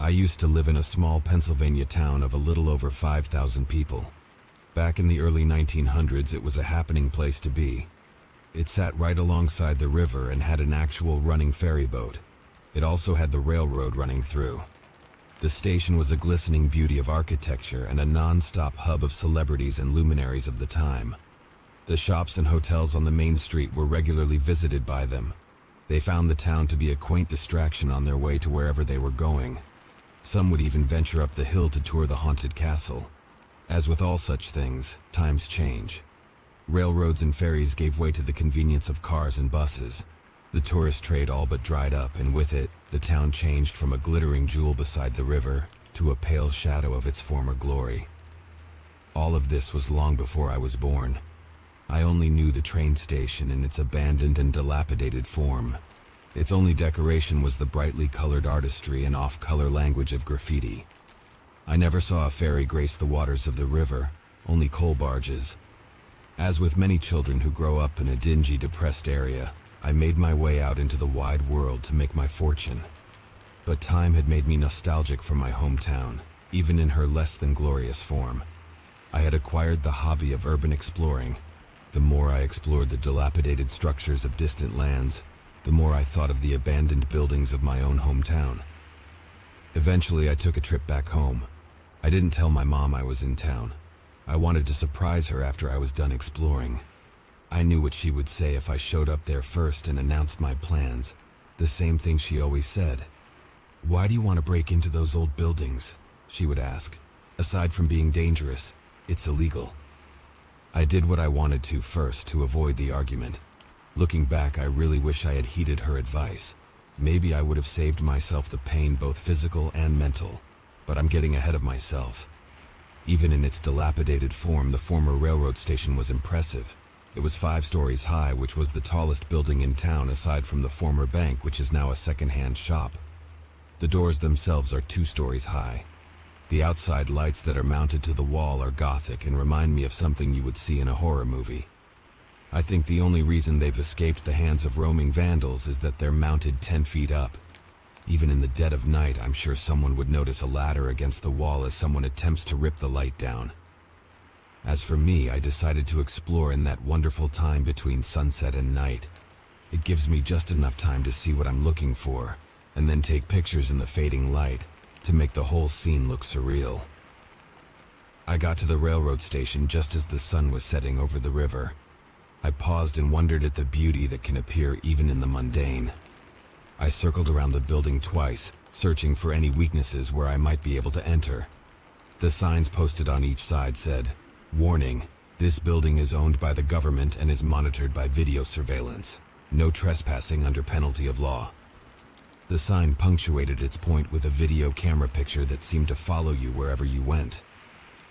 I used to live in a small Pennsylvania town of a little over 5,000 people. Back in the early 1900s, it was a happening place to be. It sat right alongside the river and had an actual running ferry boat. It also had the railroad running through. The station was a glistening beauty of architecture and a non-stop hub of celebrities and luminaries of the time. The shops and hotels on the main street were regularly visited by them. They found the town to be a quaint distraction on their way to wherever they were going. Some would even venture up the hill to tour the haunted castle. As with all such things, times change. Railroads and ferries gave way to the convenience of cars and buses. The tourist trade all but dried up, and with it, the town changed from a glittering jewel beside the river to a pale shadow of its former glory. All of this was long before I was born. I only knew the train station in its abandoned and dilapidated form. Its only decoration was the brightly colored artistry and off-color language of graffiti. I never saw a ferry grace the waters of the river, only coal barges. As with many children who grow up in a dingy, depressed area, I made my way out into the wide world to make my fortune. But time had made me nostalgic for my hometown, even in her less than glorious form. I had acquired the hobby of urban exploring. The more I explored the dilapidated structures of distant lands, the more I thought of the abandoned buildings of my own hometown. Eventually, I took a trip back home. I didn't tell my mom I was in town. I wanted to surprise her after I was done exploring. I knew what she would say if I showed up there first and announced my plans. The same thing she always said. "Why do you want to break into those old buildings?" she would ask. "Aside from being dangerous, it's illegal." I did what I wanted to first to avoid the argument. Looking back, I really wish I had heeded her advice. Maybe I would have saved myself the pain, both physical and mental. But I'm getting ahead of myself. Even in its dilapidated form, the former railroad station was impressive. It was 5 stories high, which was the tallest building in town aside from the former bank, which is now a second-hand shop. The doors themselves are 2 stories high. The outside lights that are mounted to the wall are Gothic and remind me of something you would see in a horror movie. I think the only reason they've escaped the hands of roaming vandals is that they're mounted 10 feet up. Even in the dead of night, I'm sure someone would notice a ladder against the wall as someone attempts to rip the light down. As for me, I decided to explore in that wonderful time between sunset and night. It gives me just enough time to see what I'm looking for, and then take pictures in the fading light to make the whole scene look surreal. I got to the railroad station just as the sun was setting over the river. I paused and wondered at the beauty that can appear even in the mundane. I circled around the building twice, searching for any weaknesses where I might be able to enter. The signs posted on each side said, "Warning, this building is owned by the government and is monitored by video surveillance. No trespassing under penalty of law." The sign punctuated its point with a video camera picture that seemed to follow you wherever you went.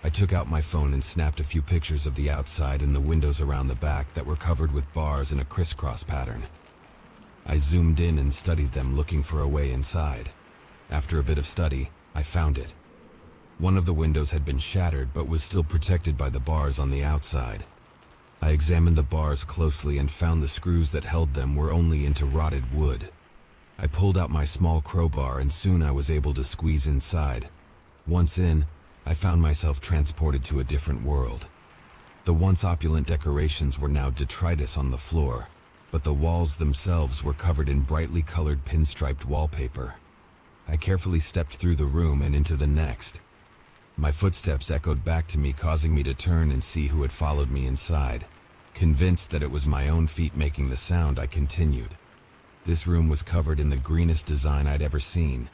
I took out my phone and snapped a few pictures of the outside and the windows around the back that were covered with bars in a crisscross pattern. I zoomed in and studied them, looking for a way inside. After a bit of study, I found it. One of the windows had been shattered but was still protected by the bars on the outside. I examined the bars closely and found the screws that held them were only into rotted wood. I pulled out my small crowbar and soon I was able to squeeze inside. Once in, I found myself transported to a different world. The once opulent decorations were now detritus on the floor, but the walls themselves were covered in brightly colored pinstriped wallpaper. I carefully stepped through the room and into the next. My footsteps echoed back to me, causing me to turn and see who had followed me inside. Convinced that it was my own feet making the sound, I continued. This room was covered in the greenest design I'd ever seen.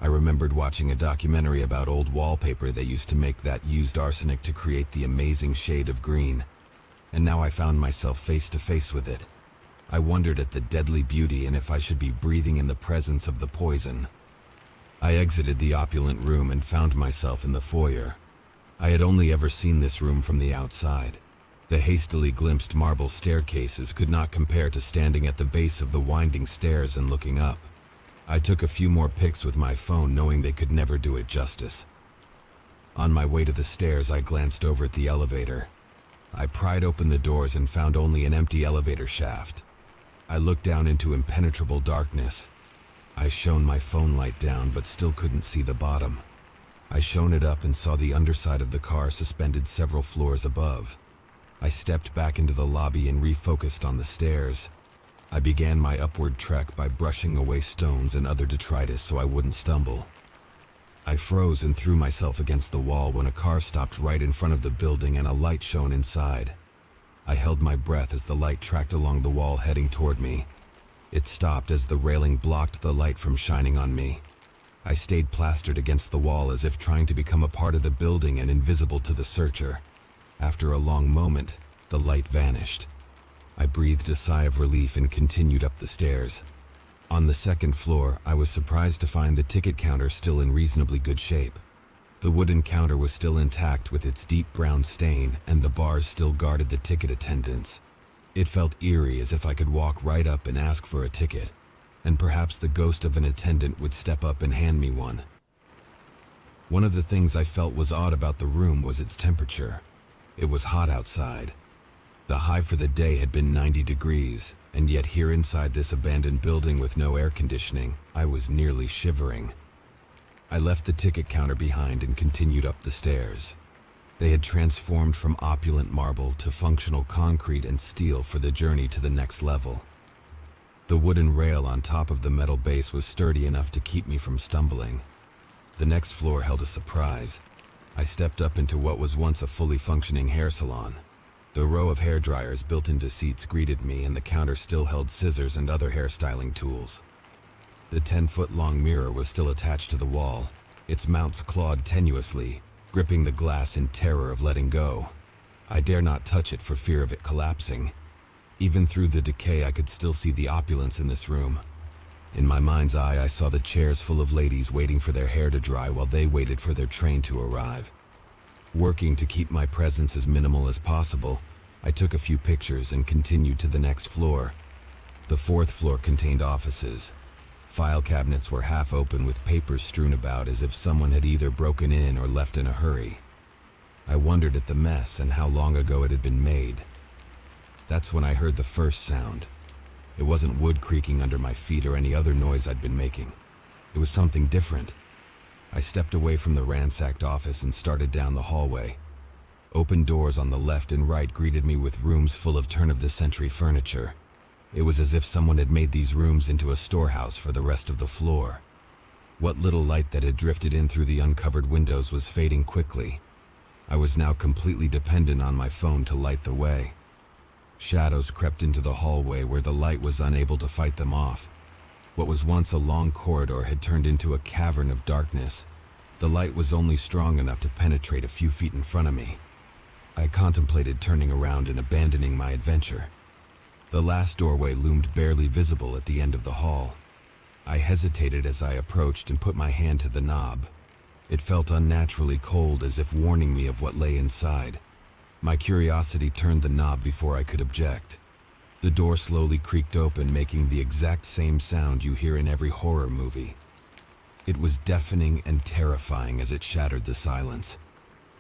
I remembered watching a documentary about old wallpaper that used to make that used arsenic to create the amazing shade of green. And now I found myself face to face with it. I wondered at the deadly beauty and if I should be breathing in the presence of the poison. I exited the opulent room and found myself in the foyer. I had only ever seen this room from the outside. The hastily glimpsed marble staircases could not compare to standing at the base of the winding stairs and looking up. I took a few more pics with my phone, knowing they could never do it justice. On my way to the stairs, I glanced over at the elevator. I pried open the doors and found only an empty elevator shaft. I looked down into impenetrable darkness. I shone my phone light down but still couldn't see the bottom. I shone it up and saw the underside of the car suspended several floors above. I stepped back into the lobby and refocused on the stairs. I began my upward trek by brushing away stones and other detritus so I wouldn't stumble. I froze and threw myself against the wall when a car stopped right in front of the building and a light shone inside. I held my breath as the light tracked along the wall heading toward me. It stopped as the railing blocked the light from shining on me. I stayed plastered against the wall as if trying to become a part of the building and invisible to the searcher. After a long moment, the light vanished. I breathed a sigh of relief and continued up the stairs. On the second floor, I was surprised to find the ticket counter still in reasonably good shape. The wooden counter was still intact with its deep brown stain, and the bars still guarded the ticket attendants. It felt eerie, as if I could walk right up and ask for a ticket, and perhaps the ghost of an attendant would step up and hand me one. One of the things I felt was odd about the room was its temperature. It was hot outside. The high for the day had been 90 degrees, and yet here inside this abandoned building with no air conditioning, I was nearly shivering. I left the ticket counter behind and continued up the stairs. They had transformed from opulent marble to functional concrete and steel for the journey to the next level. The wooden rail on top of the metal base was sturdy enough to keep me from stumbling. The next floor held a surprise. I stepped up into what was once a fully functioning hair salon. The row of hair dryers built into seats greeted me, and the counter still held scissors and other hairstyling tools. The 10-foot-long mirror was still attached to the wall. Its mounts clawed tenuously, gripping the glass in terror of letting go. I dare not touch it for fear of it collapsing. Even through the decay, I could still see the opulence in this room. In my mind's eye, I saw the chairs full of ladies waiting for their hair to dry while they waited for their train to arrive. Working to keep my presence as minimal as possible, I took a few pictures and continued to the next floor. The fourth floor contained offices. File cabinets were half open with papers strewn about as if someone had either broken in or left in a hurry. I wondered at the mess and how long ago it had been made. That's when I heard the first sound. It wasn't wood creaking under my feet or any other noise I'd been making. It was something different. I stepped away from the ransacked office and started down the hallway. Open doors on the left and right greeted me with rooms full of turn-of-the-century furniture. It was as if someone had made these rooms into a storehouse for the rest of the floor. What little light that had drifted in through the uncovered windows was fading quickly. I was now completely dependent on my phone to light the way. Shadows crept into the hallway where the light was unable to fight them off. What was once a long corridor had turned into a cavern of darkness. The light was only strong enough to penetrate a few feet in front of me. I contemplated turning around and abandoning my adventure. The last doorway loomed barely visible at the end of the hall. I hesitated as I approached and put my hand to the knob. It felt unnaturally cold, as if warning me of what lay inside. My curiosity turned the knob before I could object. The door slowly creaked open, making the exact same sound you hear in every horror movie. It was deafening and terrifying as it shattered the silence.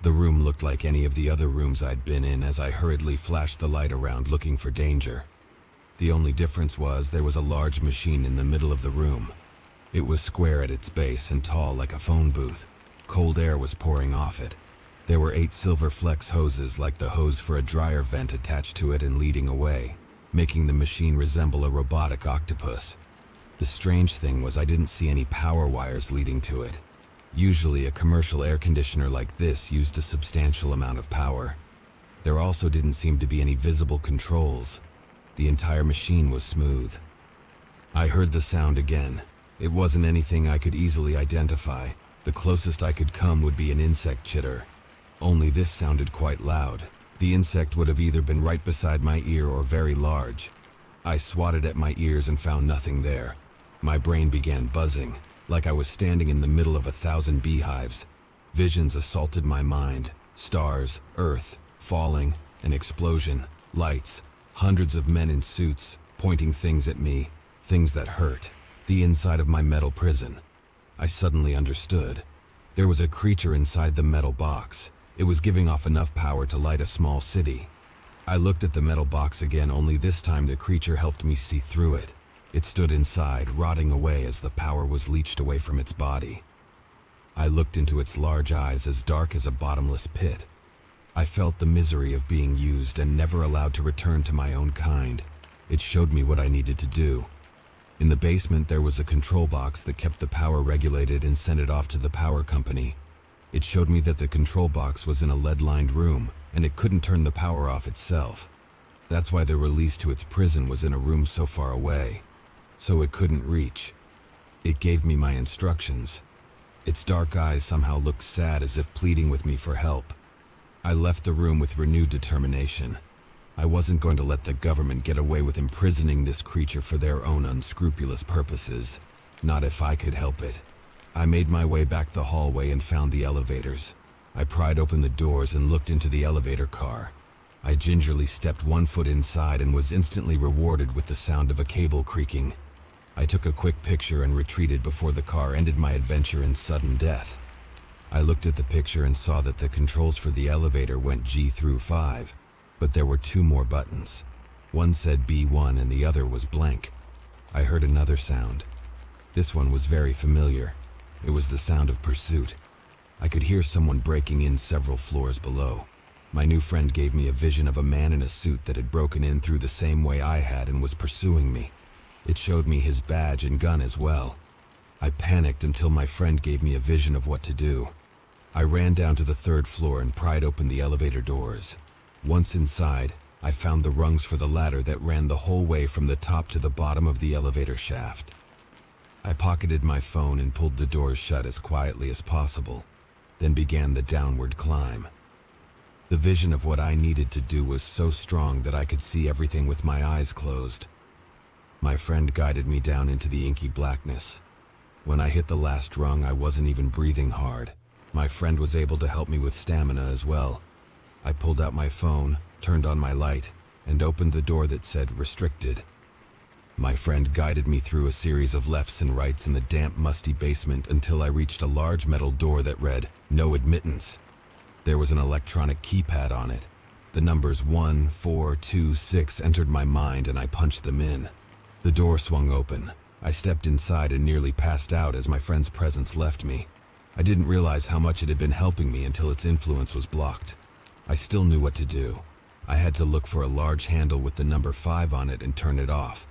The room looked like any of the other rooms I'd been in as I hurriedly flashed the light around looking for danger. The only difference was there was a large machine in the middle of the room. It was square at its base and tall like a phone booth. Cold air was pouring off it. There were 8 silver flex hoses like the hose for a dryer vent attached to it and leading away, making the machine resemble a robotic octopus. The strange thing was I didn't see any power wires leading to it. Usually a commercial air conditioner like this used a substantial amount of power. There also didn't seem to be any visible controls. The entire machine was smooth. I heard the sound again. It wasn't anything I could easily identify. The closest I could come would be an insect chitter. Only this sounded quite loud. The insect would have either been right beside my ear or very large. I swatted at my ears and found nothing there. My brain began buzzing, like I was standing in the middle of 1,000 beehives. Visions assaulted my mind. Stars, earth, falling, an explosion, lights, hundreds of men in suits, pointing things at me, things that hurt. The inside of my metal prison. I suddenly understood. There was a creature inside the metal box. It was giving off enough power to light a small city. I looked at the metal box again, only this time the creature helped me see through it. It stood inside, rotting away as the power was leached away from its body. I looked into its large eyes as dark as a bottomless pit. I felt the misery of being used and never allowed to return to my own kind. It showed me what I needed to do. In the basement, there was a control box that kept the power regulated and sent it off to the power company. It showed me that the control box was in a lead-lined room, and it couldn't turn the power off itself. That's why the release to its prison was in a room so far away, so it couldn't reach. It gave me my instructions. Its dark eyes somehow looked sad, as if pleading with me for help. I left the room with renewed determination. I wasn't going to let the government get away with imprisoning this creature for their own unscrupulous purposes. Not if I could help it. I made my way back the hallway and found the elevators. I pried open the doors and looked into the elevator car. I gingerly stepped one foot inside and was instantly rewarded with the sound of a cable creaking. I took a quick picture and retreated before the car ended my adventure in sudden death. I looked at the picture and saw that the controls for the elevator went G through 5, but there were 2 more buttons. One said B1 and the other was blank. I heard another sound. This one was very familiar. It was the sound of pursuit. I could hear someone breaking in several floors below. My new friend gave me a vision of a man in a suit that had broken in through the same way I had and was pursuing me. It showed me his badge and gun as well. I panicked until my friend gave me a vision of what to do. I ran down to the 3rd floor and pried open the elevator doors. Once inside, I found the rungs for the ladder that ran the whole way from the top to the bottom of the elevator shaft. I pocketed my phone and pulled the doors shut as quietly as possible, then began the downward climb. The vision of what I needed to do was so strong that I could see everything with my eyes closed. My friend guided me down into the inky blackness. When I hit the last rung, I wasn't even breathing hard. My friend was able to help me with stamina as well. I pulled out my phone, turned on my light, and opened the door that said restricted. My friend guided me through a series of lefts and rights in the damp, musty basement until I reached a large metal door that read, "No admittance." There was an electronic keypad on it. The numbers 1, 4, 2, 6 entered my mind and I punched them in. The door swung open. I stepped inside and nearly passed out as my friend's presence left me. I didn't realize how much it had been helping me until its influence was blocked. I still knew what to do. I had to look for a large handle with the number 5 on it and turn it off.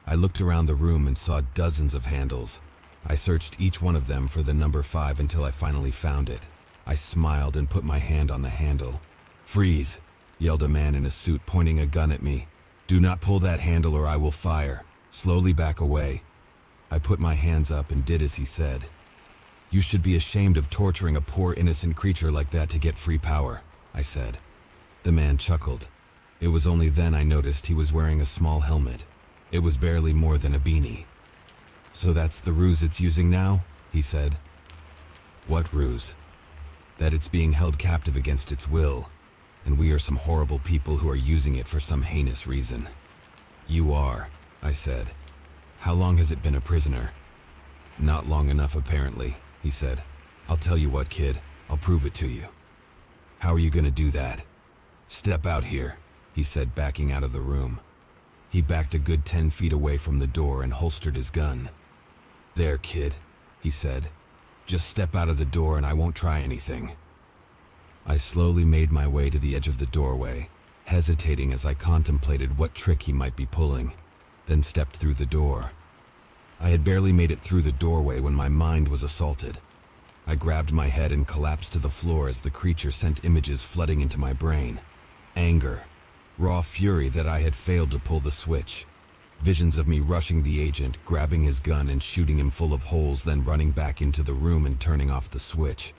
I looked around the room and saw dozens of handles. I searched each one of them for the number 5 until I finally found it. I smiled and put my hand on the handle. "Freeze!" yelled a man in a suit, pointing a gun at me. "Do not pull that handle or I will fire. Slowly back away." I put my hands up and did as he said. "You should be ashamed of torturing a poor innocent creature like that to get free power," I said. The man chuckled. It was only then I noticed he was wearing a small helmet. It was barely more than a beanie. "So that's the ruse it's using now?" he said. "What ruse?" "That it's being held captive against its will, and we are some horrible people who are using it for some heinous reason." "You are," I said. "How long has it been a prisoner?" "Not long enough, apparently," he said. "I'll tell you what, kid, I'll prove it to you." "How are you going to do that?" "Step out here," he said, backing out of the room. He backed a good 10 feet away from the door and holstered his gun. "There, kid," he said. "Just step out of the door and I won't try anything." I slowly made my way to the edge of the doorway, hesitating as I contemplated what trick he might be pulling, then stepped through the door. I had barely made it through the doorway when my mind was assaulted. I grabbed my head and collapsed to the floor as the creature sent images flooding into my brain. Anger, raw fury that I had failed to pull the switch. Visions of me rushing the agent, grabbing his gun and shooting him full of holes, then running back into the room and turning off the switch.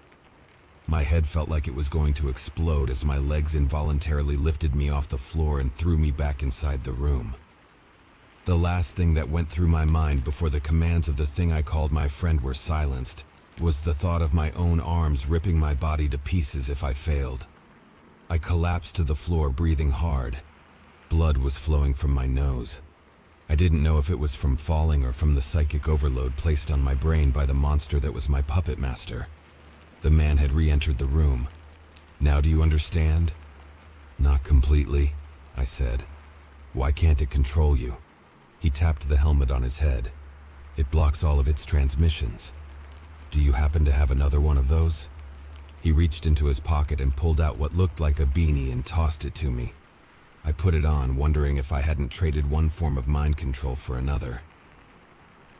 My head felt like it was going to explode as my legs involuntarily lifted me off the floor and threw me back inside the room. The last thing that went through my mind before the commands of the thing I called my friend were silenced was the thought of my own arms ripping my body to pieces if I failed. I collapsed to the floor, breathing hard. Blood was flowing from my nose. I didn't know if it was from falling or from the psychic overload placed on my brain by the monster that was my puppet master. The man had re-entered the room. "Now do you understand?" "Not completely," I said. "Why can't it control you?" He tapped the helmet on his head. It blocks all of its transmissions. Do you happen to have another one of those? He reached into his pocket and pulled out what looked like a beanie and tossed it to me. I put it on, wondering if I hadn't traded one form of mind control for another.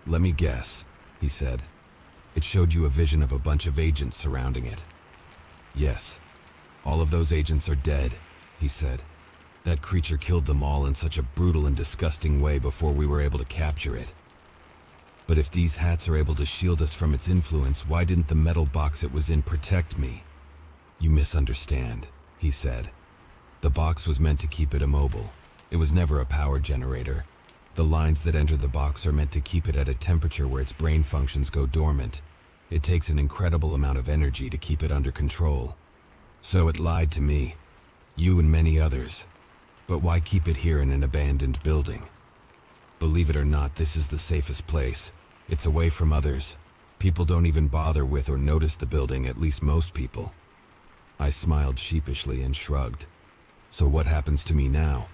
Let me guess, he said. It showed you a vision of a bunch of agents surrounding it. Yes. All of those agents are dead, he said. That creature killed them all in such a brutal and disgusting way before we were able to capture it. But if these hats are able to shield us from its influence, why didn't the metal box it was in protect me? You misunderstand, he said. The box was meant to keep it immobile. It was never a power generator. The lines that enter the box are meant to keep it at a temperature where its brain functions go dormant. It takes an incredible amount of energy to keep it under control. So it lied to me, you and many others. But why keep it here in an abandoned building? Believe it or not, this is the safest place. It's away from others. People don't even bother with or notice the building, at least most people. I smiled sheepishly and shrugged. So what happens to me now?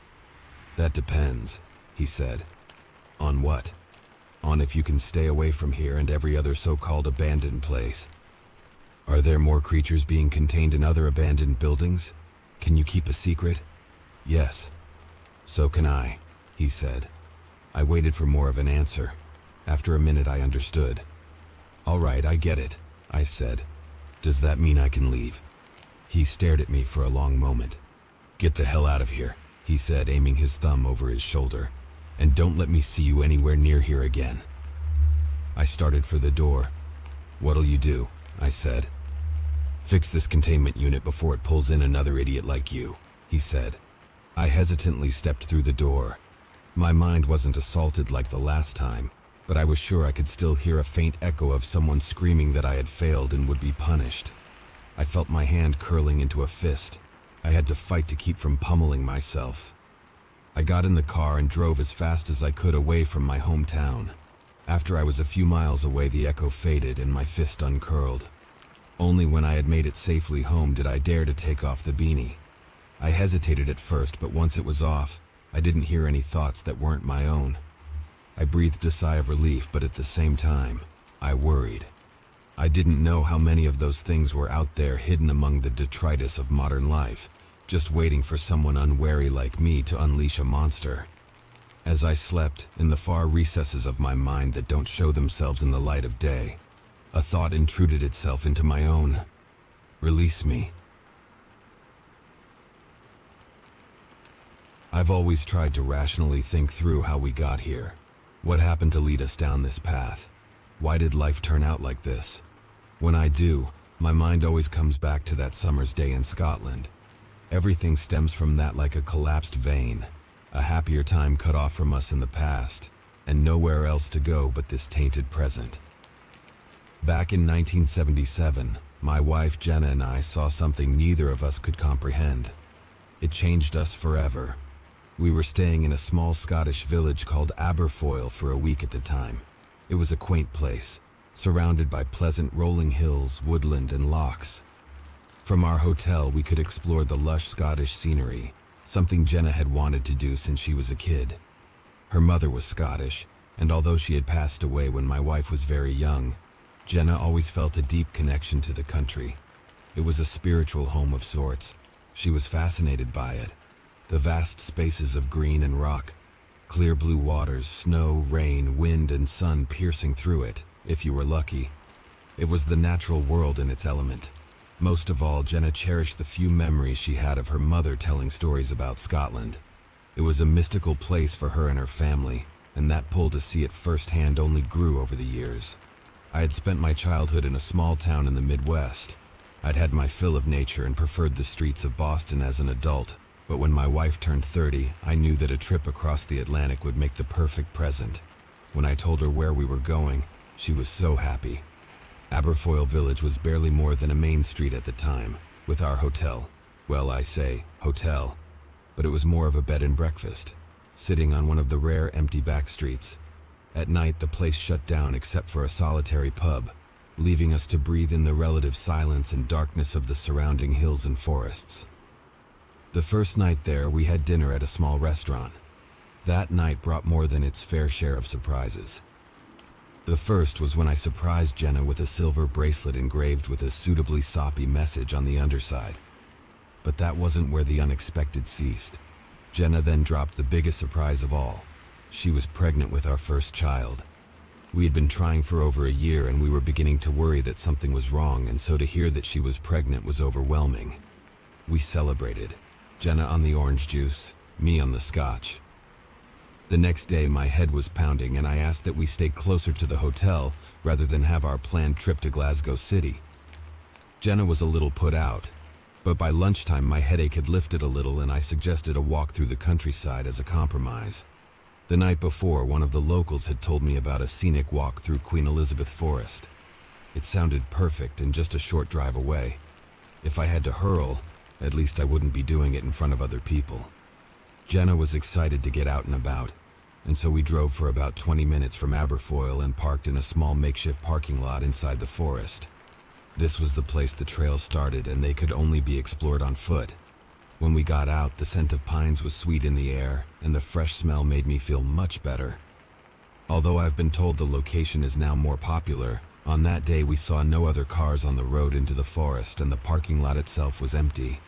That depends, he said. On what? On if you can stay away from here and every other so-called abandoned place. Are there more creatures being contained in other abandoned buildings? Can you keep a secret? Yes. So can I, he said. I waited for more of an answer. After a minute I understood. All right, I get it, I said. Does that mean I can leave? He stared at me for a long moment. Get the hell out of here, he said, aiming his thumb over his shoulder. And don't let me see you anywhere near here again. I started for the door. What'll you do? I said. Fix this containment unit before it pulls in another idiot like you, he said. I hesitantly stepped through the door. My mind wasn't assaulted like the last time, but I was sure I could still hear a faint echo of someone screaming that I had failed and would be punished. I felt my hand curling into a fist. I had to fight to keep from pummeling myself. I got in the car and drove as fast as I could away from my hometown. After I was a few miles away, the echo faded and my fist uncurled. Only when I had made it safely home did I dare to take off the beanie. I hesitated at first, but once it was off, I didn't hear any thoughts that weren't my own. I breathed a sigh of relief, but at the same time, I worried. I didn't know how many of those things were out there hidden among the detritus of modern life, just waiting for someone unwary like me to unleash a monster. As I slept, in the far recesses of my mind that don't show themselves in the light of day, a thought intruded itself into my own. Release me. I've always tried to rationally think through how we got here. What happened to lead us down this path? Why did life turn out like this? When I do, my mind always comes back to that summer's day in Scotland. Everything stems from that like a collapsed vein, a happier time cut off from us in the past, and nowhere else to go but this tainted present. Back in 1977, my wife Jenna and I saw something neither of us could comprehend. It changed us forever. We were staying in a small Scottish village called Aberfoyle for a week at the time. It was a quaint place, surrounded by pleasant rolling hills, woodland, and lochs. From our hotel, we could explore the lush Scottish scenery, something Jenna had wanted to do since she was a kid. Her mother was Scottish, and although she had passed away when my wife was very young, Jenna always felt a deep connection to the country. It was a spiritual home of sorts. She was fascinated by it. The vast spaces of green and rock, clear blue waters, snow, rain, wind, and sun piercing through it, if you were lucky. It was the natural world in its element. Most of all, Jenna cherished the few memories she had of her mother telling stories about Scotland. It was a mystical place for her and her family, and that pull to see it firsthand only grew over the years. I had spent my childhood in a small town in the Midwest. I'd had my fill of nature and preferred the streets of Boston as an adult, but when my wife turned 30, I knew that a trip across the Atlantic would make the perfect present. When I told her where we were going, she was so happy. Aberfoyle Village was barely more than a main street at the time, with our hotel. Well, I say hotel, but it was more of a bed and breakfast, sitting on one of the rare empty back streets. At night, the place shut down except for a solitary pub, leaving us to breathe in the relative silence and darkness of the surrounding hills and forests. The first night there, we had dinner at a small restaurant. That night brought more than its fair share of surprises. The first was when I surprised Jenna with a silver bracelet engraved with a suitably soppy message on the underside. But that wasn't where the unexpected ceased. Jenna then dropped the biggest surprise of all. She was pregnant with our first child. We had been trying for over a year and we were beginning to worry that something was wrong, and so to hear that she was pregnant was overwhelming. We celebrated. Jenna on the orange juice, me on the scotch. The next day my head was pounding and I asked that we stay closer to the hotel rather than have our planned trip to Glasgow City. Jenna was a little put out, but by lunchtime my headache had lifted a little and I suggested a walk through the countryside as a compromise. The night before, one of the locals had told me about a scenic walk through Queen Elizabeth Forest. It sounded perfect and just a short drive away. If I had to hurl, at least I wouldn't be doing it in front of other people. Jenna was excited to get out and about, and so we drove for about 20 minutes from Aberfoyle and parked in a small makeshift parking lot inside the forest. This was the place the trail started and they could only be explored on foot. When we got out, the scent of pines was sweet in the air, and the fresh smell made me feel much better. Although I've been told the location is now more popular, on that day we saw no other cars on the road into the forest and the parking lot itself was empty.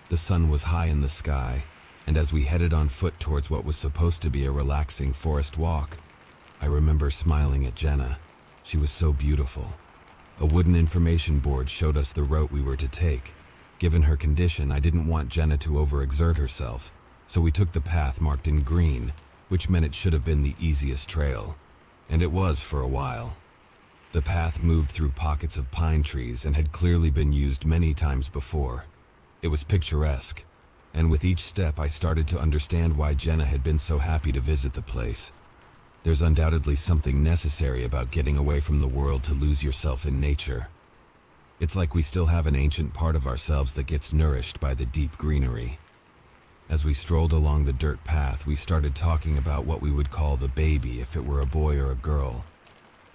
The sun was high in the sky, and as we headed on foot towards what was supposed to be a relaxing forest walk, I remember smiling at Jenna. She was so beautiful. A wooden information board showed us the route we were to take. Given her condition, I didn't want Jenna to overexert herself, so we took the path marked in green, which meant it should have been the easiest trail. And it was for a while. The path moved through pockets of pine trees and had clearly been used many times before. It was picturesque, and with each step I started to understand why Jenna had been so happy to visit the place. There's undoubtedly something necessary about getting away from the world to lose yourself in nature. It's like we still have an ancient part of ourselves that gets nourished by the deep greenery. As we strolled along the dirt path, we started talking about what we would call the baby if it were a boy or a girl.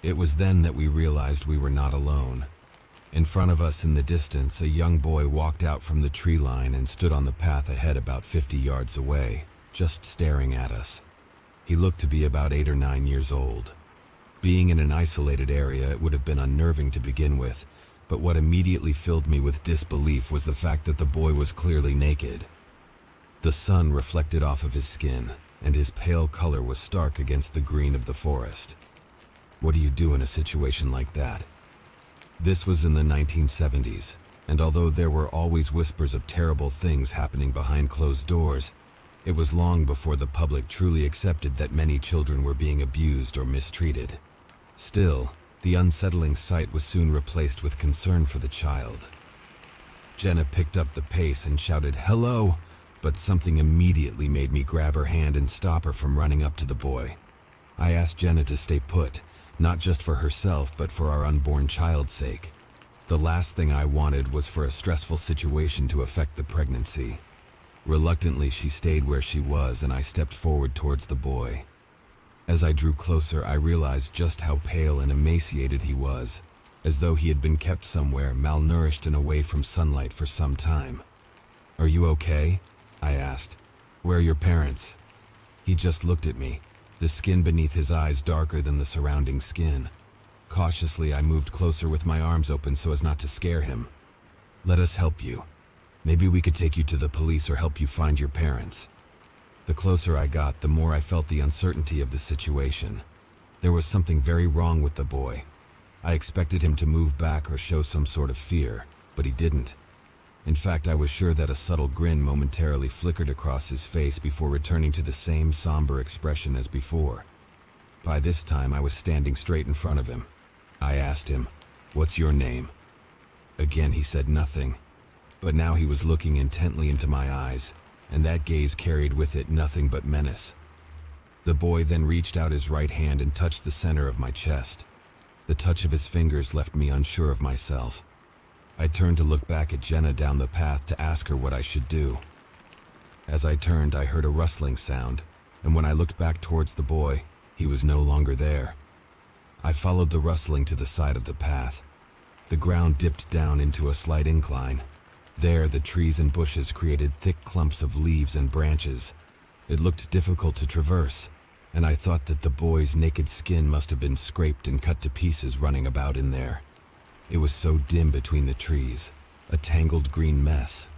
It was then that we realized we were not alone. In front of us in the distance, a young boy walked out from the tree line and stood on the path ahead about 50 yards away, just staring at us. He looked to be about 8 or 9 years old. Being in an isolated area, it would have been unnerving to begin with, but what immediately filled me with disbelief was the fact that the boy was clearly naked. The sun reflected off of his skin, and his pale color was stark against the green of the forest. What do you do in a situation like that? This was in the 1970s, and although there were always whispers of terrible things happening behind closed doors, it was long before the public truly accepted that many children were being abused or mistreated. Still, the unsettling sight was soon replaced with concern for the child. Jenna picked up the pace and shouted, "Hello!" but something immediately made me grab her hand and stop her from running up to the boy. I asked Jenna to stay put, not just for herself but for our unborn child's sake. The last thing I wanted was for a stressful situation to affect the pregnancy. Reluctantly, she stayed where she was and I stepped forward towards the boy. As I drew closer, I realized just how pale and emaciated he was, as though he had been kept somewhere, malnourished and away from sunlight for some time. "Are you okay?" I asked. "Where are your parents?" He just looked at me, the skin beneath his eyes darker than the surrounding skin. Cautiously, I moved closer with my arms open so as not to scare him. "Let us help you. Maybe we could take you to the police or help you find your parents." The closer I got, the more I felt the uncertainty of the situation. There was something very wrong with the boy. I expected him to move back or show some sort of fear, but he didn't. In fact, I was sure that a subtle grin momentarily flickered across his face before returning to the same somber expression as before. By this time, I was standing straight in front of him. I asked him, "What's your name?" Again, he said nothing, but now he was looking intently into my eyes, and that gaze carried with it nothing but menace. The boy then reached out his right hand and touched the center of my chest. The touch of his fingers left me unsure of myself. I turned to look back at Jenna down the path to ask her what I should do. As I turned, I heard a rustling sound, and when I looked back towards the boy, he was no longer there. I followed the rustling to the side of the path. The ground dipped down into a slight incline. There, the trees and bushes created thick clumps of leaves and branches. It looked difficult to traverse, and I thought that the boy's naked skin must have been scraped and cut to pieces running about in there. It was so dim between the trees, a tangled green mess.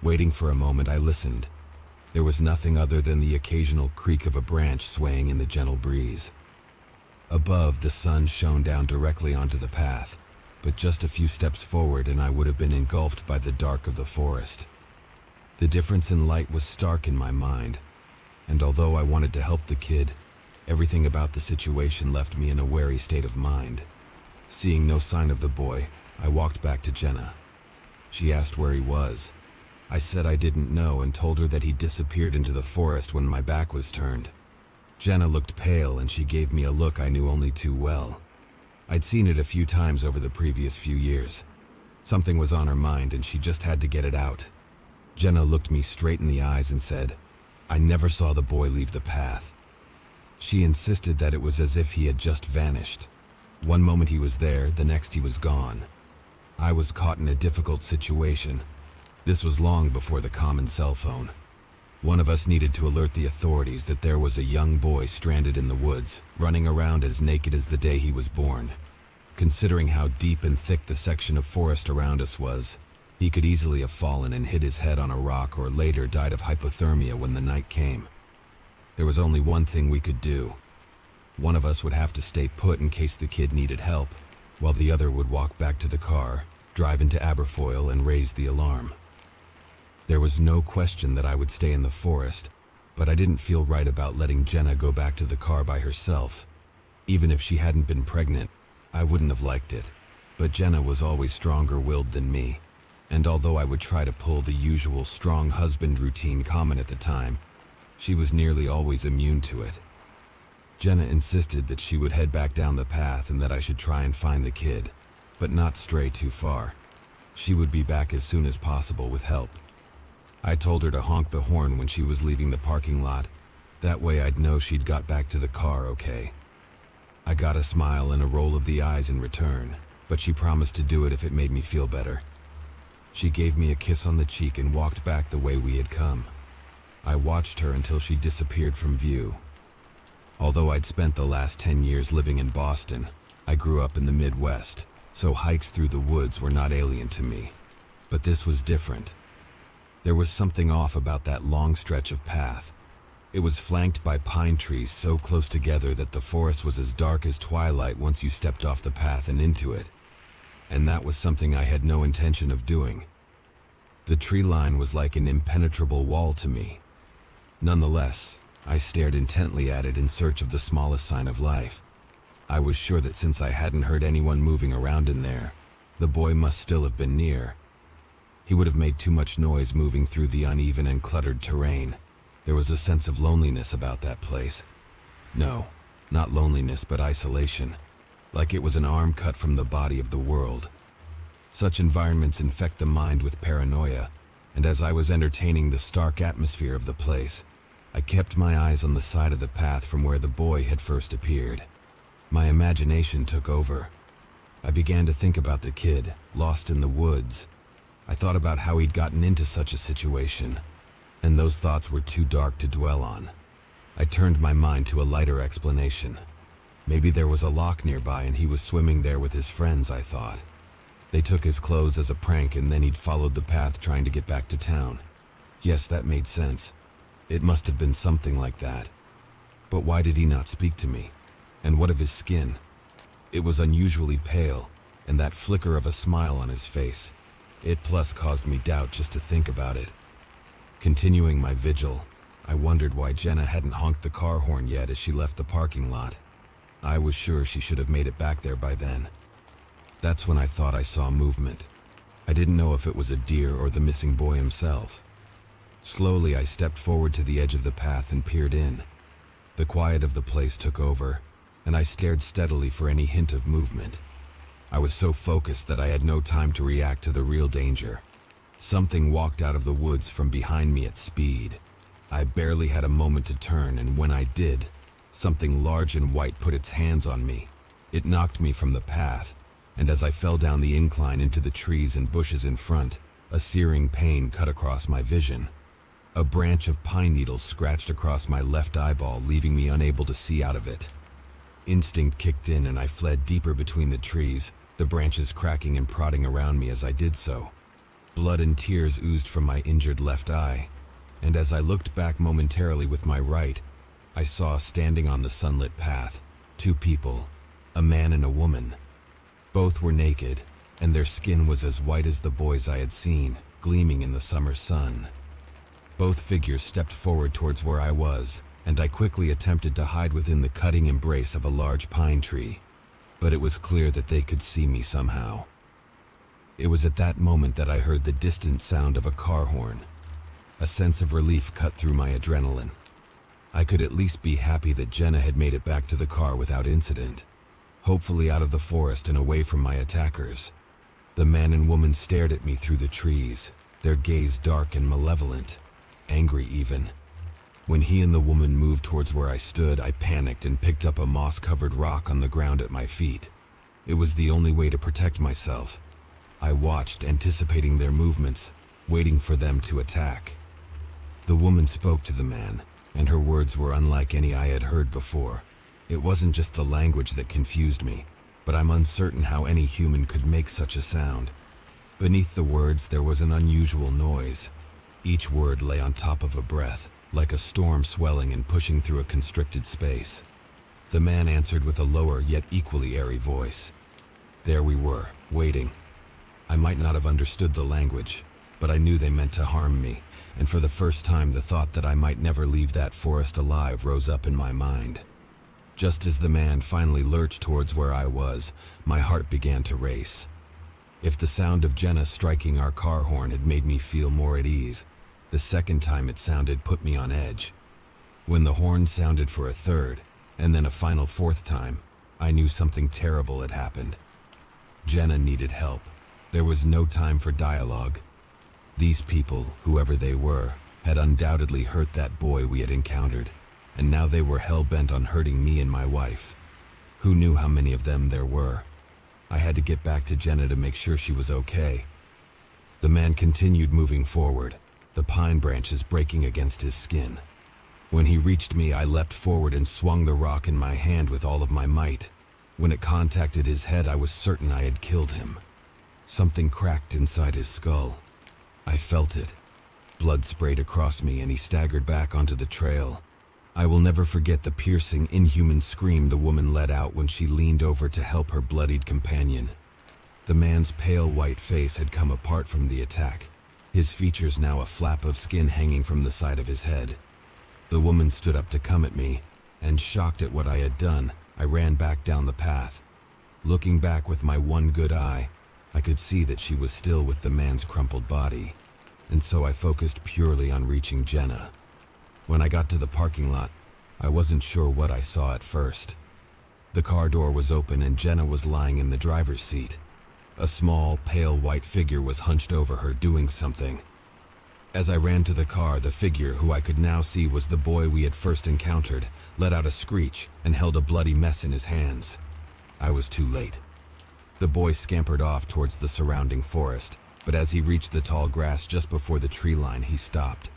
Waiting for a moment, I listened. There was nothing other than the occasional creak of a branch swaying in the gentle breeze. Above, the sun shone down directly onto the path, but just a few steps forward and I would have been engulfed by the dark of the forest. The difference in light was stark in my mind, and although I wanted to help the kid, everything about the situation left me in a wary state of mind. Seeing no sign of the boy, I walked back to Jenna. She asked where he was. I said I didn't know and told her that he disappeared into the forest when my back was turned. Jenna looked pale and she gave me a look I knew only too well. I'd seen it a few times over the previous few years. Something was on her mind and she just had to get it out. Jenna looked me straight in the eyes and said, "I never saw the boy leave the path." She insisted that it was as if he had just vanished. One moment he was there, the next he was gone. I was caught in a difficult situation. This was long before the common cell phone. One of us needed to alert the authorities that there was a young boy stranded in the woods, running around as naked as the day he was born. Considering how deep and thick the section of forest around us was, he could easily have fallen and hit his head on a rock or later died of hypothermia when the night came. There was only one thing we could do. One of us would have to stay put in case the kid needed help, while the other would walk back to the car, drive into Aberfoyle and raise the alarm. There was no question that I would stay in the forest, but I didn't feel right about letting Jenna go back to the car by herself. Even if she hadn't been pregnant, I wouldn't have liked it. But Jenna was always stronger-willed than me, and although I would try to pull the usual strong husband routine common at the time, she was nearly always immune to it. Jenna insisted that she would head back down the path and that I should try and find the kid, but not stray too far. She would be back as soon as possible with help. I told her to honk the horn when she was leaving the parking lot. That way I'd know she'd got back to the car okay. I got a smile and a roll of the eyes in return, but she promised to do it if it made me feel better. She gave me a kiss on the cheek and walked back the way we had come. I watched her until she disappeared from view. Although I'd spent the last 10 years living in Boston, I grew up in the Midwest, so hikes through the woods were not alien to me. But this was different. There was something off about that long stretch of path. It was flanked by pine trees so close together that the forest was as dark as twilight once you stepped off the path and into it. And that was something I had no intention of doing. The tree line was like an impenetrable wall to me. Nonetheless, I stared intently at it in search of the smallest sign of life. I was sure that since I hadn't heard anyone moving around in there, the boy must still have been near. He would have made too much noise moving through the uneven and cluttered terrain. There was a sense of loneliness about that place. No, not loneliness, but isolation. Like it was an arm cut from the body of the world. Such environments infect the mind with paranoia, and as I was entertaining the stark atmosphere of the place, I kept my eyes on the side of the path from where the boy had first appeared. My imagination took over. I began to think about the kid, lost in the woods. I thought about how he'd gotten into such a situation, and those thoughts were too dark to dwell on. I turned my mind to a lighter explanation. Maybe there was a loch nearby and he was swimming there with his friends, I thought. They took his clothes as a prank and then he'd followed the path trying to get back to town. Yes, that made sense. It must have been something like that. But why did he not speak to me? And what of his skin? It was unusually pale, and that flicker of a smile on his face. It plus caused me doubt just to think about it. Continuing my vigil, I wondered why Jenna hadn't honked the car horn yet as she left the parking lot. I was sure she should have made it back there by then. That's when I thought I saw movement. I didn't know if it was a deer or the missing boy himself. Slowly, I stepped forward to the edge of the path and peered in. The quiet of the place took over, and I stared steadily for any hint of movement. I was so focused that I had no time to react to the real danger. Something walked out of the woods from behind me at speed. I barely had a moment to turn, and when I did, something large and white put its hands on me. It knocked me from the path, and as I fell down the incline into the trees and bushes in front, a searing pain cut across my vision. A branch of pine needles scratched across my left eyeball, leaving me unable to see out of it. Instinct kicked in and I fled deeper between the trees, the branches cracking and prodding around me as I did so. Blood and tears oozed from my injured left eye, and as I looked back momentarily with my right, I saw standing on the sunlit path, two people, a man and a woman. Both were naked, and their skin was as white as the boys I had seen, gleaming in the summer sun. Both figures stepped forward towards where I was, and I quickly attempted to hide within the cutting embrace of a large pine tree, but it was clear that they could see me somehow. It was at that moment that I heard the distant sound of a car horn. A sense of relief cut through my adrenaline. I could at least be happy that Jenna had made it back to the car without incident, hopefully out of the forest and away from my attackers. The man and woman stared at me through the trees, their gaze dark and malevolent, angry even. When he and the woman moved towards where I stood, I panicked and picked up a moss-covered rock on the ground at my feet. It was the only way to protect myself. I watched, anticipating their movements, waiting for them to attack. The woman spoke to the man, and her words were unlike any I had heard before. It wasn't just the language that confused me, but I'm uncertain how any human could make such a sound. Beneath the words, there was an unusual noise. Each word lay on top of a breath, like a storm swelling and pushing through a constricted space. The man answered with a lower yet equally airy voice. There we were, waiting. I might not have understood the language, but I knew they meant to harm me, and for the first time the thought that I might never leave that forest alive rose up in my mind. Just as the man finally lurched towards where I was, my heart began to race. If the sound of Jenna striking our car horn had made me feel more at ease, the second time it sounded put me on edge. When the horn sounded for a third, and then a final fourth time, I knew something terrible had happened. Jenna needed help. There was no time for dialogue. These people, whoever they were, had undoubtedly hurt that boy we had encountered, and now they were hell-bent on hurting me and my wife. Who knew how many of them there were? I had to get back to Jenna to make sure she was okay. The man continued moving forward, the pine branches breaking against his skin. When he reached me, I leapt forward and swung the rock in my hand with all of my might. When it contacted his head, I was certain I had killed him. Something cracked inside his skull. I felt it. Blood sprayed across me and he staggered back onto the trail. I will never forget the piercing, inhuman scream the woman let out when she leaned over to help her bloodied companion. The man's pale white face had come apart from the attack, his features now a flap of skin hanging from the side of his head. The woman stood up to come at me, and shocked at what I had done, I ran back down the path. Looking back with my one good eye, I could see that she was still with the man's crumpled body, and so I focused purely on reaching Jenna. When I got to the parking lot, I wasn't sure what I saw at first. The car door was open and Jenna was lying in the driver's seat. A small, pale white figure was hunched over her doing something. As I ran to the car, the figure, who I could now see was the boy we had first encountered, let out a screech and held a bloody mess in his hands. I was too late. The boy scampered off towards the surrounding forest, but as he reached the tall grass just before the tree line, he stopped.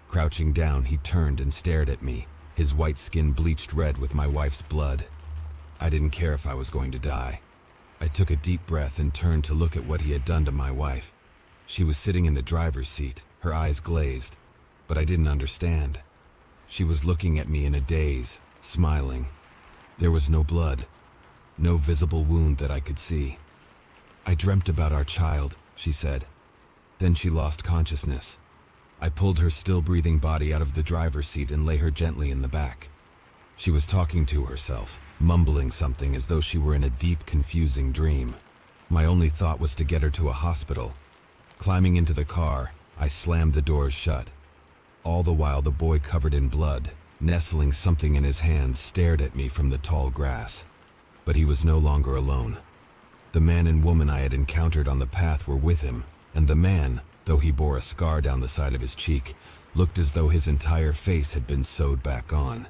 Crouching down, he turned and stared at me, his white skin bleached red with my wife's blood. I didn't care if I was going to die. I took a deep breath and turned to look at what he had done to my wife. She was sitting in the driver's seat, her eyes glazed, but I didn't understand. She was looking at me in a daze, smiling. There was no blood, no visible wound that I could see. "I dreamt about our child," she said. Then she lost consciousness. I pulled her still breathing body out of the driver's seat and lay her gently in the back. She was talking to herself, mumbling something as though she were in a deep, confusing dream. My only thought was to get her to a hospital. Climbing into the car, I slammed the doors shut. All the while, the boy covered in blood, nestling something in his hands, stared at me from the tall grass. But he was no longer alone. The man and woman I had encountered on the path were with him, and the man, though he bore a scar down the side of his cheek, looked as though his entire face had been sewed back on.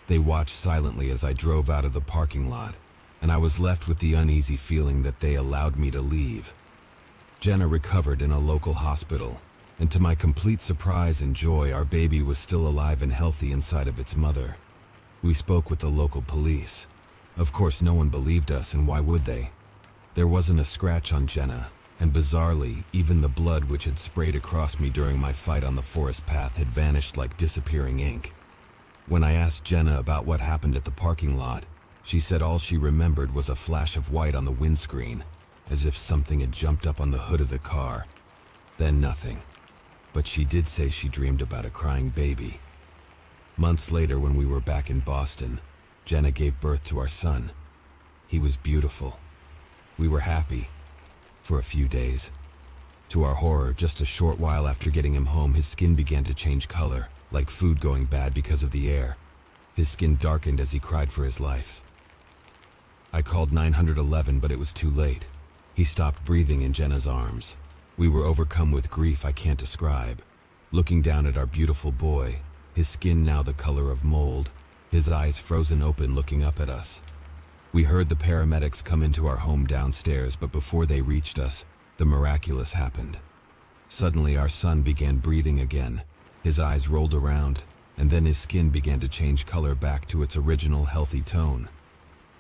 They watched silently as I drove out of the parking lot, and I was left with the uneasy feeling that they allowed me to leave. Jenna recovered in a local hospital, and to my complete surprise and joy, our baby was still alive and healthy inside of its mother. We spoke with the local police. Of course, no one believed us, and why would they? There wasn't a scratch on Jenna, and bizarrely, even the blood which had sprayed across me during my fight on the forest path had vanished like disappearing ink. When I asked Jenna about what happened at the parking lot, she said all she remembered was a flash of white on the windscreen, as if something had jumped up on the hood of the car. Then nothing. But she did say she dreamed about a crying baby. Months later, when we were back in Boston, Jenna gave birth to our son. He was beautiful. We were happy. For a few days. To our horror, just a short while after getting him home, his skin began to change color, like food going bad because of the air. His skin darkened as he cried for his life. I called 911, but it was too late. He stopped breathing in Jenna's arms. We were overcome with grief I can't describe. Looking down at our beautiful boy, his skin now the color of mold, his eyes frozen open looking up at us. We heard the paramedics come into our home downstairs, but before they reached us, the miraculous happened. Suddenly our son began breathing again. His eyes rolled around, and then his skin began to change color back to its original healthy tone.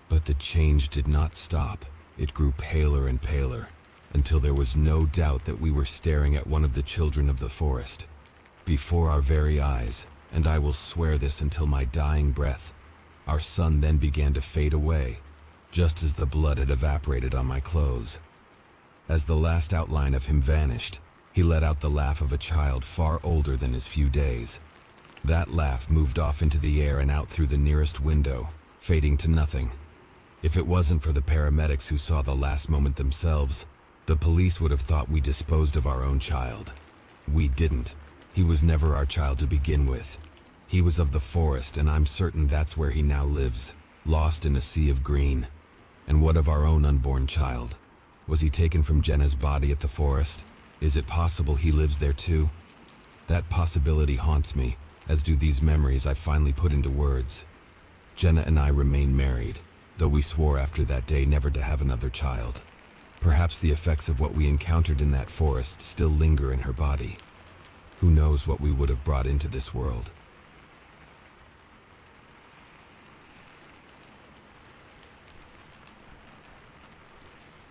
But the change did not stop. It grew paler and paler, until there was no doubt that we were staring at one of the children of the forest. Before our very eyes, and I will swear this until my dying breath, our son then began to fade away, just as the blood had evaporated on my clothes. As the last outline of him vanished, he let out the laugh of a child far older than his few days. That laugh moved off into the air and out through the nearest window, fading to nothing. If it wasn't for the paramedics who saw the last moment themselves, the police would have thought we disposed of our own child. We didn't. He was never our child to begin with. He was of the forest, and I'm certain that's where he now lives, lost in a sea of green. And what of our own unborn child? Was he taken from Jenna's body at the forest? Is it possible he lives there too? That possibility haunts me, as do these memories I finally put into words. Jenna and I remain married, though we swore after that day never to have another child. Perhaps the effects of what we encountered in that forest still linger in her body. Who knows what we would have brought into this world?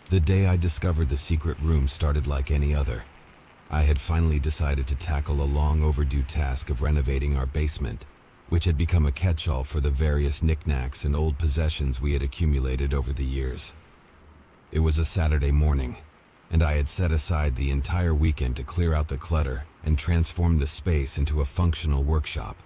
The day I discovered the secret room started like any other. I had finally decided to tackle a long overdue task of renovating our basement, which had become a catch-all for the various knickknacks and old possessions we had accumulated over the years. It was a Saturday morning, and I had set aside the entire weekend to clear out the clutter and transform the space into a functional workshop.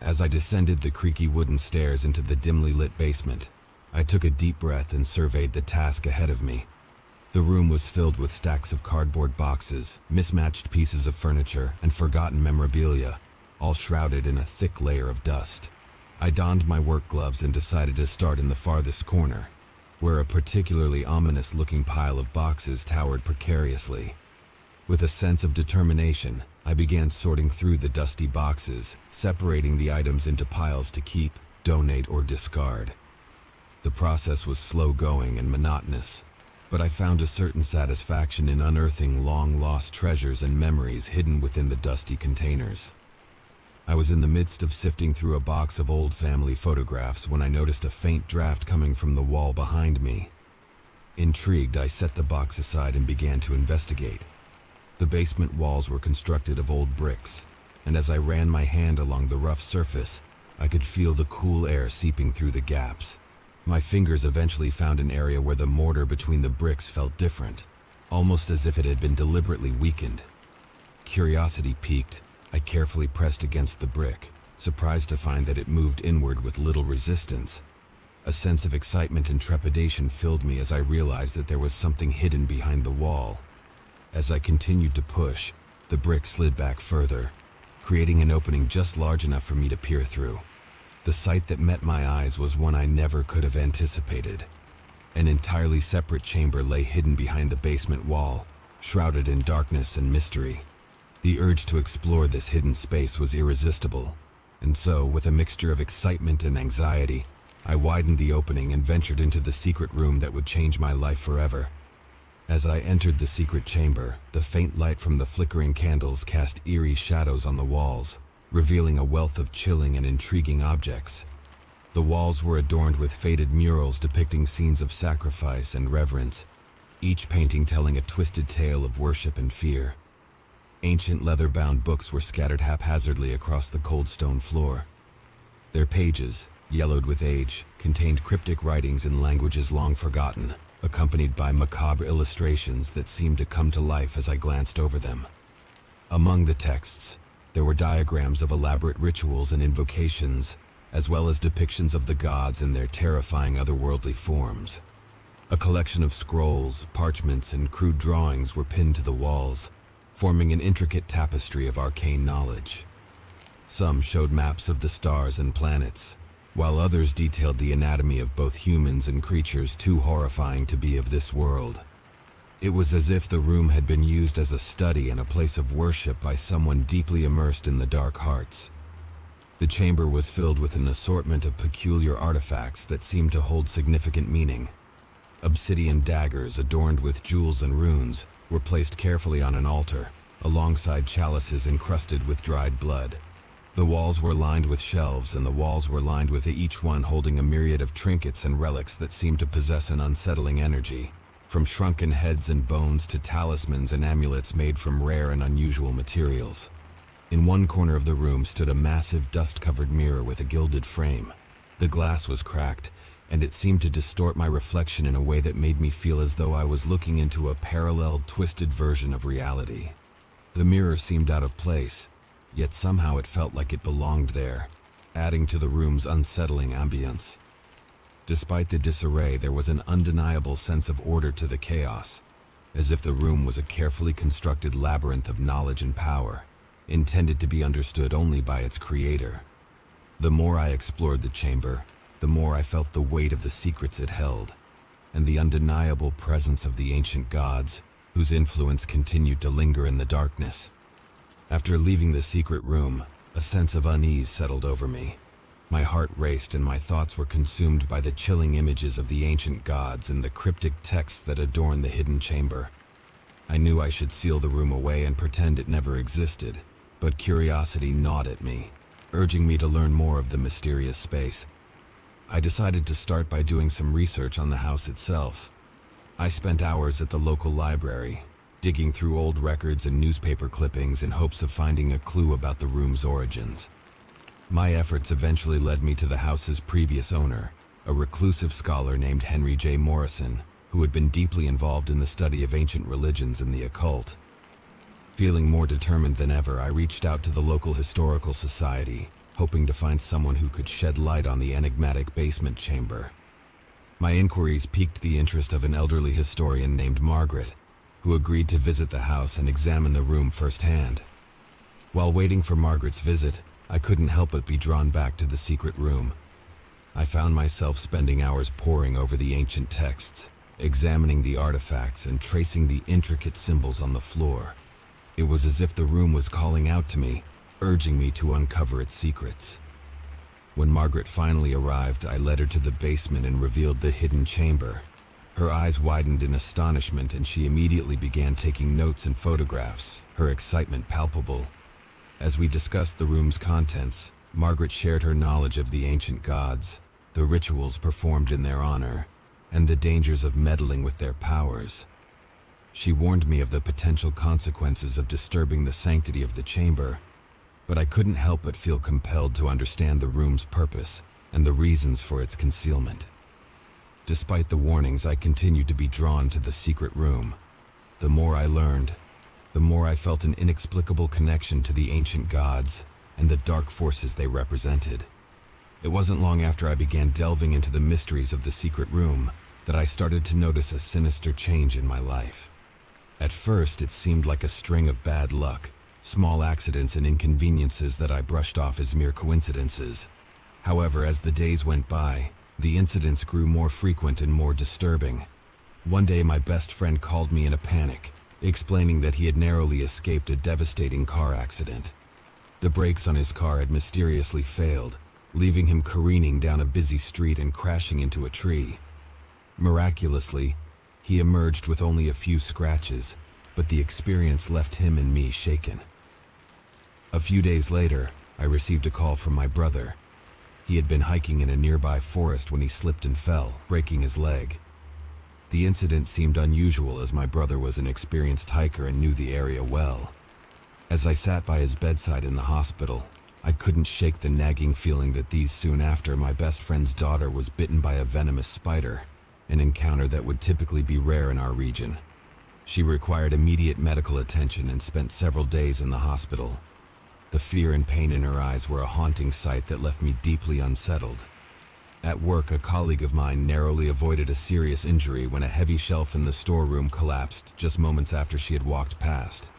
As I descended the creaky wooden stairs into the dimly lit basement, I took a deep breath and surveyed the task ahead of me. The room was filled with stacks of cardboard boxes, mismatched pieces of furniture, and forgotten memorabilia, all shrouded in a thick layer of dust. I donned my work gloves and decided to start in the farthest corner, where a particularly ominous-looking pile of boxes towered precariously. With a sense of determination, I began sorting through the dusty boxes, separating the items into piles to keep, donate, or discard. The process was slow-going and monotonous, but I found a certain satisfaction in unearthing long-lost treasures and memories hidden within the dusty containers. I was in the midst of sifting through a box of old family photographs when I noticed a faint draft coming from the wall behind me. Intrigued, I set the box aside and began to investigate. The basement walls were constructed of old bricks, and as I ran my hand along the rough surface, I could feel the cool air seeping through the gaps. My fingers eventually found an area where the mortar between the bricks felt different, almost as if it had been deliberately weakened. Curiosity piqued, I carefully pressed against the brick, surprised to find that it moved inward with little resistance. A sense of excitement and trepidation filled me as I realized that there was something hidden behind the wall. As I continued to push, the brick slid back further, creating an opening just large enough for me to peer through. The sight that met my eyes was one I never could have anticipated. An entirely separate chamber lay hidden behind the basement wall, shrouded in darkness and mystery. The urge to explore this hidden space was irresistible, and so, with a mixture of excitement and anxiety, I widened the opening and ventured into the secret room that would change my life forever. As I entered the secret chamber, the faint light from the flickering candles cast eerie shadows on the walls, revealing a wealth of chilling and intriguing objects. The walls were adorned with faded murals depicting scenes of sacrifice and reverence, each painting telling a twisted tale of worship and fear. Ancient leather-bound books were scattered haphazardly across the cold stone floor. Their pages, yellowed with age, contained cryptic writings in languages long forgotten, accompanied by macabre illustrations that seemed to come to life as I glanced over them. Among the texts, there were diagrams of elaborate rituals and invocations, as well as depictions of the gods in their terrifying otherworldly forms. A collection of scrolls, parchments, and crude drawings were pinned to the walls, forming an intricate tapestry of arcane knowledge. Some showed maps of the stars and planets, while others detailed the anatomy of both humans and creatures too horrifying to be of this world. It was as if the room had been used as a study and a place of worship by someone deeply immersed in the dark arts. The chamber was filled with an assortment of peculiar artifacts that seemed to hold significant meaning. Obsidian daggers adorned with jewels and runes were placed carefully on an altar, alongside chalices encrusted with dried blood. The walls were lined with shelves, and the walls were lined with each one holding a myriad of trinkets and relics that seemed to possess an unsettling energy, from shrunken heads and bones to talismans and amulets made from rare and unusual materials. In one corner of the room stood a massive dust-covered mirror with a gilded frame. The glass was cracked, and it seemed to distort my reflection in a way that made me feel as though I was looking into a parallel, twisted version of reality. The mirror seemed out of place, yet somehow it felt like it belonged there, adding to the room's unsettling ambience. Despite the disarray, there was an undeniable sense of order to the chaos, as if the room was a carefully constructed labyrinth of knowledge and power, intended to be understood only by its creator. The more I explored the chamber, the more I felt the weight of the secrets it held, and the undeniable presence of the ancient gods, whose influence continued to linger in the darkness. After leaving the secret room, a sense of unease settled over me. My heart raced and my thoughts were consumed by the chilling images of the ancient gods and the cryptic texts that adorned the hidden chamber. I knew I should seal the room away and pretend it never existed, but curiosity gnawed at me, urging me to learn more of the mysterious space. I decided to start by doing some research on the house itself. I spent hours at the local library, digging through old records and newspaper clippings in hopes of finding a clue about the room's origins. My efforts eventually led me to the house's previous owner, a reclusive scholar named Henry J. Morrison, who had been deeply involved in the study of ancient religions and the occult. Feeling more determined than ever, I reached out to the local historical society, hoping to find someone who could shed light on the enigmatic basement chamber. My inquiries piqued the interest of an elderly historian named Margaret, who agreed to visit the house and examine the room firsthand. While waiting for Margaret's visit, I couldn't help but be drawn back to the secret room. I found myself spending hours poring over the ancient texts, examining the artifacts and tracing the intricate symbols on the floor. It was as if the room was calling out to me, urging me to uncover its secrets. When Margaret finally arrived, I led her to the basement and revealed the hidden chamber. Her eyes widened in astonishment and she immediately began taking notes and photographs, her excitement palpable. As we discussed the room's contents, Margaret shared her knowledge of the ancient gods, the rituals performed in their honor, and the dangers of meddling with their powers. She warned me of the potential consequences of disturbing the sanctity of the chamber, but I couldn't help but feel compelled to understand the room's purpose and the reasons for its concealment. Despite the warnings, I continued to be drawn to the secret room. The more I learned, the more I felt an inexplicable connection to the ancient gods and the dark forces they represented. It wasn't long after I began delving into the mysteries of the secret room that I started to notice a sinister change in my life. At first, it seemed like a string of bad luck, small accidents and inconveniences that I brushed off as mere coincidences. However, as the days went by, the incidents grew more frequent and more disturbing. One day, my best friend called me in a panic, explaining that he had narrowly escaped a devastating car accident. The brakes on his car had mysteriously failed, leaving him careening down a busy street and crashing into a tree. Miraculously, He emerged with only a few scratches, but the experience left him and me shaken. A few days later, I received a call from my brother. He had been hiking in a nearby forest when he slipped and fell, breaking his leg. The incident seemed unusual as my brother was an experienced hiker and knew the area well. As I sat by his bedside in the hospital, I couldn't shake the nagging feeling that soon after my best friend's daughter was bitten by a venomous spider, an encounter that would typically be rare in our region. She required immediate medical attention and spent several days in the hospital. The fear and pain in her eyes were a haunting sight that left me deeply unsettled. At work, a colleague of mine narrowly avoided a serious injury when a heavy shelf in the storeroom collapsed just moments after she had walked past.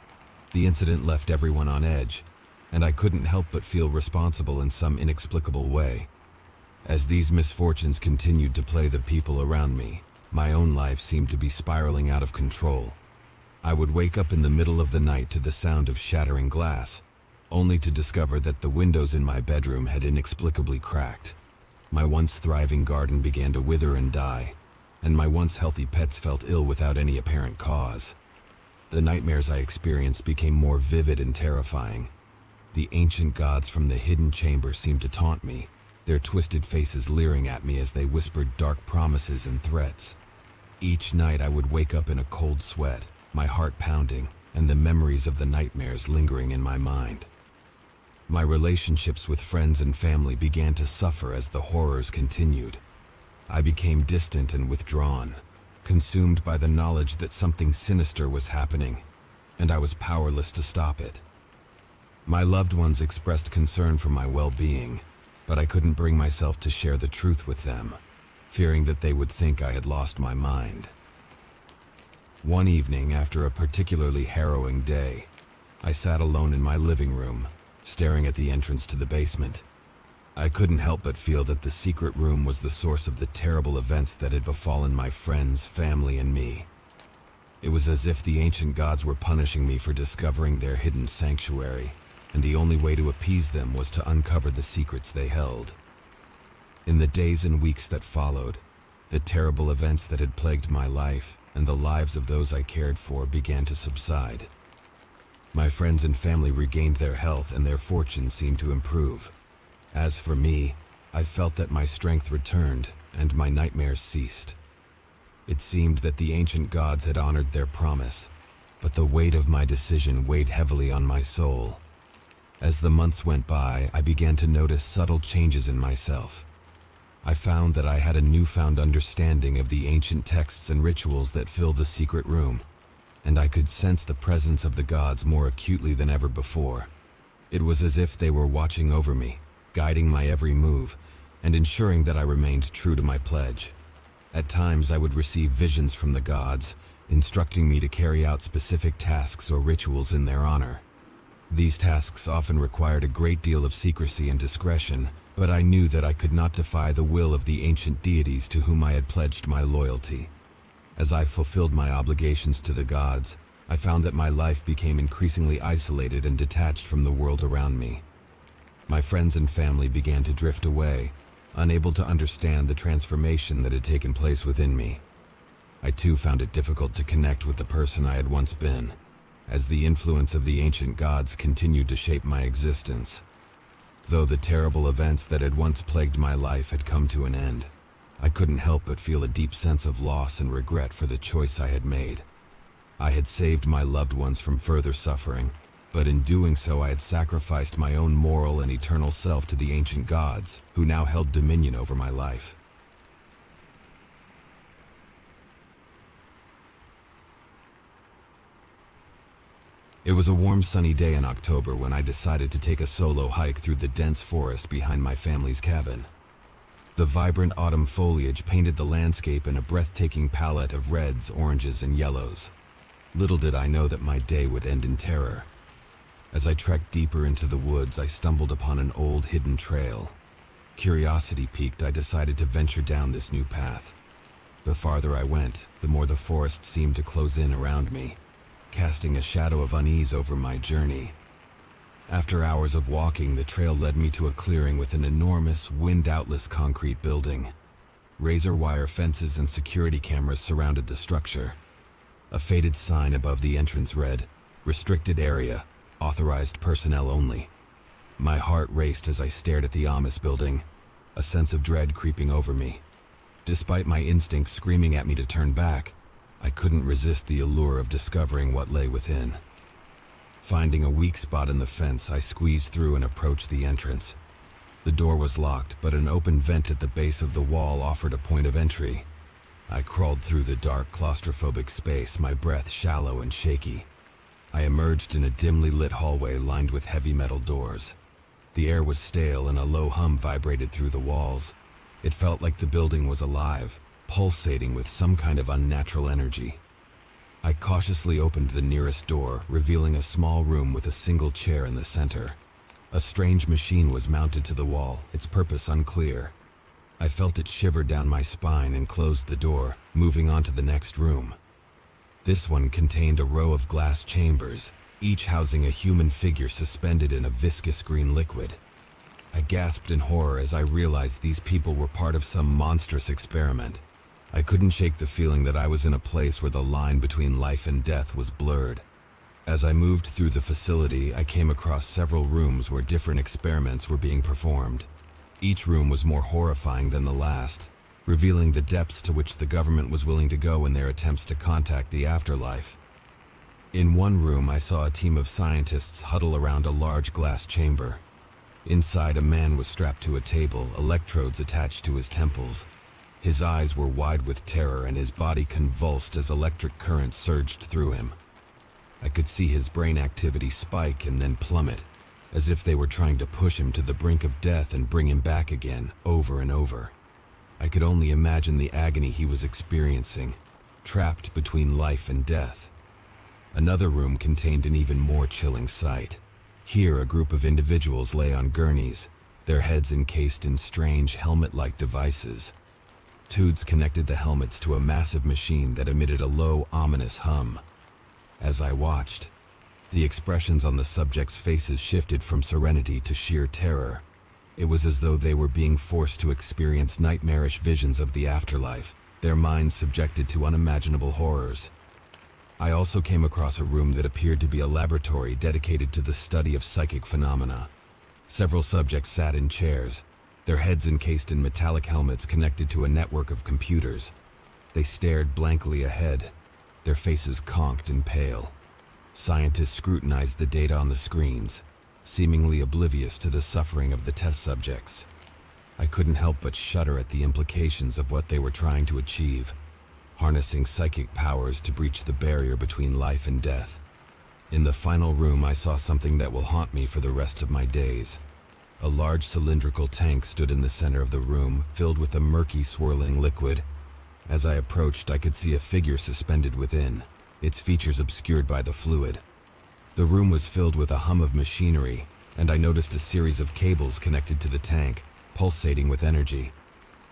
The incident left everyone on edge, and I couldn't help but feel responsible in some inexplicable way. As these misfortunes continued to plague the people around me, my own life seemed to be spiraling out of control. I would wake up in the middle of the night to the sound of shattering glass, only to discover that the windows in my bedroom had inexplicably cracked. My once thriving garden began to wither and die, and my once healthy pets felt ill without any apparent cause. The nightmares I experienced became more vivid and terrifying. The ancient gods from the hidden chamber seemed to taunt me, their twisted faces leering at me as they whispered dark promises and threats. Each night I would wake up in a cold sweat, my heart pounding, and the memories of the nightmares lingering in my mind. My relationships with friends and family began to suffer as the horrors continued. I became distant and withdrawn, consumed by the knowledge that something sinister was happening, and I was powerless to stop it. My loved ones expressed concern for my well-being, but I couldn't bring myself to share the truth with them, fearing that they would think I had lost my mind. One evening, after a particularly harrowing day, I sat alone in my living room, staring at the entrance to the basement. I couldn't help but feel that the secret room was the source of the terrible events that had befallen my friends, family, and me. It was as if the ancient gods were punishing me for discovering their hidden sanctuary, and the only way to appease them was to uncover the secrets they held. In the days and weeks that followed, the terrible events that had plagued my life and the lives of those I cared for began to subside. My friends and family regained their health and their fortune seemed to improve. As for me, I felt that my strength returned and my nightmares ceased. It seemed that the ancient gods had honored their promise, but the weight of my decision weighed heavily on my soul. As the months went by, I began to notice subtle changes in myself. I found that I had a newfound understanding of the ancient texts and rituals that fill the secret room, and I could sense the presence of the gods more acutely than ever before. It was as if they were watching over me, guiding my every move, and ensuring that I remained true to my pledge. At times I would receive visions from the gods, instructing me to carry out specific tasks or rituals in their honor. These tasks often required a great deal of secrecy and discretion, but I knew that I could not defy the will of the ancient deities to whom I had pledged my loyalty. As I fulfilled my obligations to the gods, I found that my life became increasingly isolated and detached from the world around me. My friends and family began to drift away, unable to understand the transformation that had taken place within me. I too found it difficult to connect with the person I had once been, as the influence of the ancient gods continued to shape my existence. Though the terrible events that had once plagued my life had come to an end, I couldn't help but feel a deep sense of loss and regret for the choice I had made. I had saved my loved ones from further suffering, but in doing so I had sacrificed my own moral and eternal self to the ancient gods, who now held dominion over my life. It was a warm, sunny day in October when I decided to take a solo hike through the dense forest behind my family's cabin. The vibrant autumn foliage painted the landscape in a breathtaking palette of reds, oranges, and yellows. Little did I know that my day would end in terror. As I trekked deeper into the woods, I stumbled upon an old hidden trail. Curiosity piqued, I decided to venture down this new path. The farther I went, the more the forest seemed to close in around me, casting a shadow of unease over my journey. After hours of walking, the trail led me to a clearing with an enormous, wind-outless concrete building. Razor wire fences and security cameras surrounded the structure. A faded sign above the entrance read, "Restricted area, authorized personnel only." My heart raced as I stared at the ominous building, a sense of dread creeping over me. Despite my instincts screaming at me to turn back, I couldn't resist the allure of discovering what lay within. Finding a weak spot in the fence, I squeezed through and approached the entrance. The door was locked, but an open vent at the base of the wall offered a point of entry. I crawled through the dark, claustrophobic space, my breath shallow and shaky. I emerged in a dimly lit hallway lined with heavy metal doors. The air was stale and a low hum vibrated through the walls. It felt like the building was alive, pulsating with some kind of unnatural energy. I cautiously opened the nearest door, revealing a small room with a single chair in the center. A strange machine was mounted to the wall, its purpose unclear. I felt it shiver down my spine and closed the door, moving on to the next room. This one contained a row of glass chambers, each housing a human figure suspended in a viscous green liquid. I gasped in horror as I realized these people were part of some monstrous experiment. I couldn't shake the feeling that I was in a place where the line between life and death was blurred. As I moved through the facility, I came across several rooms where different experiments were being performed. Each room was more horrifying than the last, revealing the depths to which the government was willing to go in their attempts to contact the afterlife. In one room, I saw a team of scientists huddle around a large glass chamber. Inside, a man was strapped to a table, electrodes attached to his temples. His eyes were wide with terror and his body convulsed as electric currents surged through him. I could see his brain activity spike and then plummet, as if they were trying to push him to the brink of death and bring him back again, over and over. I could only imagine the agony he was experiencing, trapped between life and death. Another room contained an even more chilling sight. Here, a group of individuals lay on gurneys, their heads encased in strange helmet-like devices. Tubes connected the helmets to a massive machine that emitted a low, ominous hum. As I watched, the expressions on the subjects' faces shifted from serenity to sheer terror. It was as though they were being forced to experience nightmarish visions of the afterlife, their minds subjected to unimaginable horrors. I also came across a room that appeared to be a laboratory dedicated to the study of psychic phenomena. Several subjects sat in chairs, their heads encased in metallic helmets connected to a network of computers. They stared blankly ahead, their faces conked and pale. Scientists scrutinized the data on the screens, seemingly oblivious to the suffering of the test subjects. I couldn't help but shudder at the implications of what they were trying to achieve, harnessing psychic powers to breach the barrier between life and death. In the final room, I saw something that will haunt me for the rest of my days. A large cylindrical tank stood in the center of the room, filled with a murky, swirling liquid. As I approached, I could see a figure suspended within, its features obscured by the fluid. The room was filled with a hum of machinery, and I noticed a series of cables connected to the tank, pulsating with energy.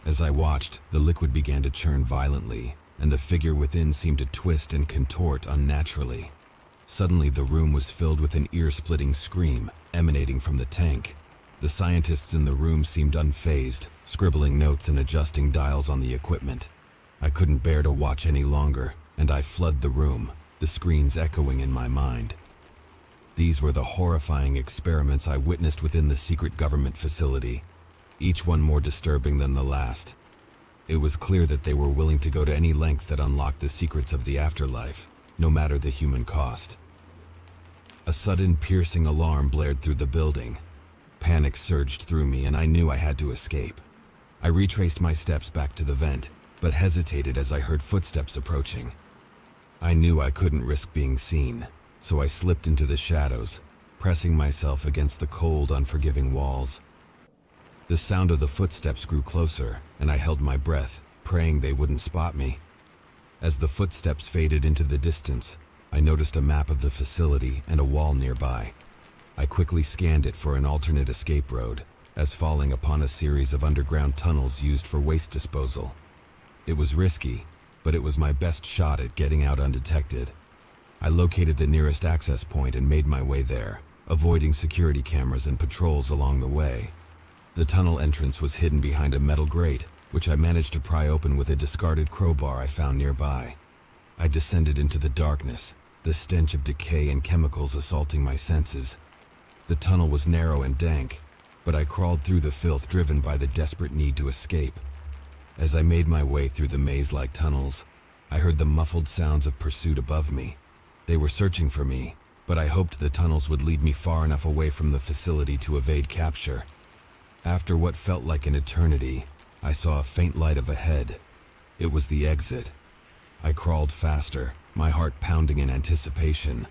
As I watched, the liquid began to churn violently, and the figure within seemed to twist and contort unnaturally. Suddenly, the room was filled with an ear-splitting scream emanating from the tank. The scientists in the room seemed unfazed, scribbling notes and adjusting dials on the equipment. I couldn't bear to watch any longer, and I flooded the room, the screens echoing in my mind. These were the horrifying experiments I witnessed within the secret government facility, each one more disturbing than the last. It was clear that they were willing to go to any length that unlocked the secrets of the afterlife, no matter the human cost. A sudden, piercing alarm blared through the building. Panic surged through me, and I knew I had to escape. I retraced my steps back to the vent, but hesitated as I heard footsteps approaching. I knew I couldn't risk being seen, so I slipped into the shadows, pressing myself against the cold, unforgiving walls. The sound of the footsteps grew closer, and I held my breath, praying they wouldn't spot me. As the footsteps faded into the distance, I noticed a map of the facility and a wall nearby. I quickly scanned it for an alternate escape road, as falling upon a series of underground tunnels used for waste disposal. It was risky, but it was my best shot at getting out undetected. I located the nearest access point and made my way there, avoiding security cameras and patrols along the way. The tunnel entrance was hidden behind a metal grate, which I managed to pry open with a discarded crowbar I found nearby. I descended into the darkness, the stench of decay and chemicals assaulting my senses. The tunnel was narrow and dank, but I crawled through the filth driven by the desperate need to escape. As I made my way through the maze-like tunnels, I heard the muffled sounds of pursuit above me. They were searching for me, but I hoped the tunnels would lead me far enough away from the facility to evade capture. After what felt like an eternity, I saw a faint light up ahead. It was the exit. I crawled faster, my heart pounding in anticipation.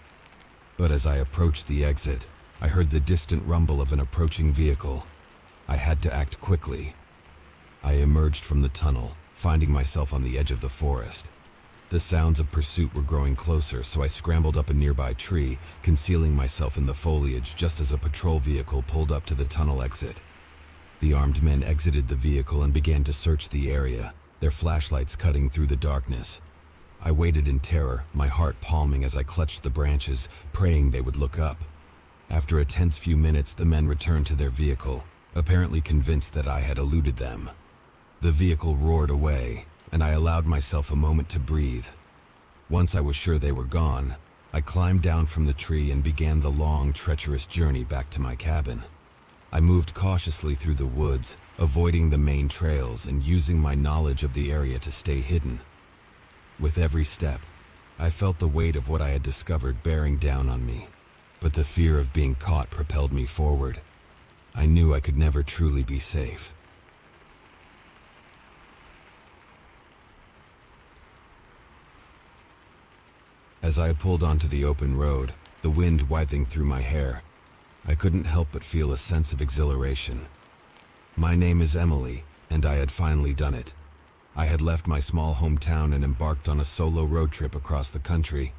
But as I approached the exit, I heard the distant rumble of an approaching vehicle. I had to act quickly. I emerged from the tunnel, finding myself on the edge of the forest. The sounds of pursuit were growing closer, so I scrambled up a nearby tree, concealing myself in the foliage just as a patrol vehicle pulled up to the tunnel exit. The armed men exited the vehicle and began to search the area, their flashlights cutting through the darkness. I waited in terror, my heart palming as I clutched the branches, praying they would look up. After a tense few minutes, the men returned to their vehicle, apparently convinced that I had eluded them. The vehicle roared away, and I allowed myself a moment to breathe. Once I was sure they were gone, I climbed down from the tree and began the long, treacherous journey back to my cabin. I moved cautiously through the woods, avoiding the main trails and using my knowledge of the area to stay hidden. With every step, I felt the weight of what I had discovered bearing down on me, but the fear of being caught propelled me forward. I knew I could never truly be safe. As I pulled onto the open road, the wind withing through my hair, I couldn't help but feel a sense of exhilaration. My name is Emily, and I had finally done it. I had left my small hometown and embarked on a solo road trip across the country.